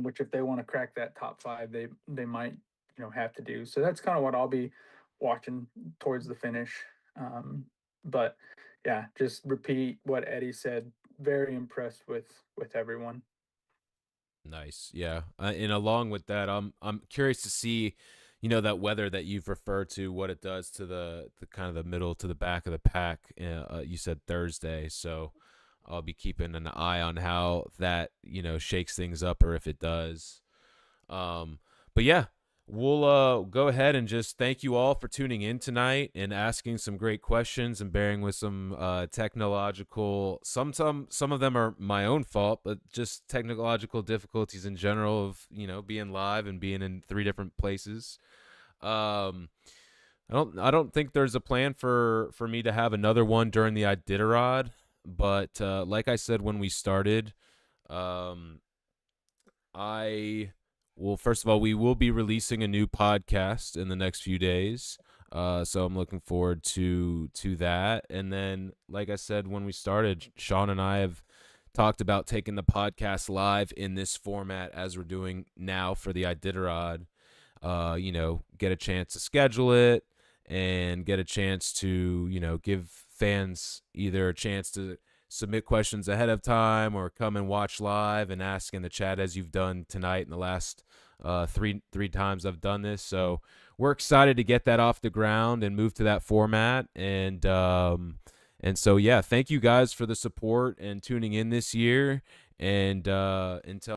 which if they want to crack that top five, they might, have to do. So that's kind of what I'll be watching towards the finish. But yeah, just repeat what Eddie said. Very impressed with everyone. Nice. Yeah. And along with that, I'm curious to see, that weather that you've referred to, what it does to the kind of the middle to the back of the pack. You said Thursday, so I'll be keeping an eye on how that, shakes things up, or if it does. But yeah, we'll go ahead and just thank you all for tuning in tonight and asking some great questions and bearing with some technological. Some of them are my own fault, but just technological difficulties in general of being live and being in 3 different places. I don't think there's a plan for me to have another one during the Iditarod, but like I said when we started, well, first of all, we will be releasing a new podcast in the next few days. So I'm looking forward to that. And then, like I said when we started, Sean and I have talked about taking the podcast live in this format as we're doing now for the Iditarod. Get a chance to schedule it and get a chance to, give fans either a chance to submit questions ahead of time or come and watch live and ask in the chat as you've done tonight in the last three times I've done this. So we're excited to get that off the ground and move to that format. And so, yeah, thank you guys for the support and tuning in this year. And until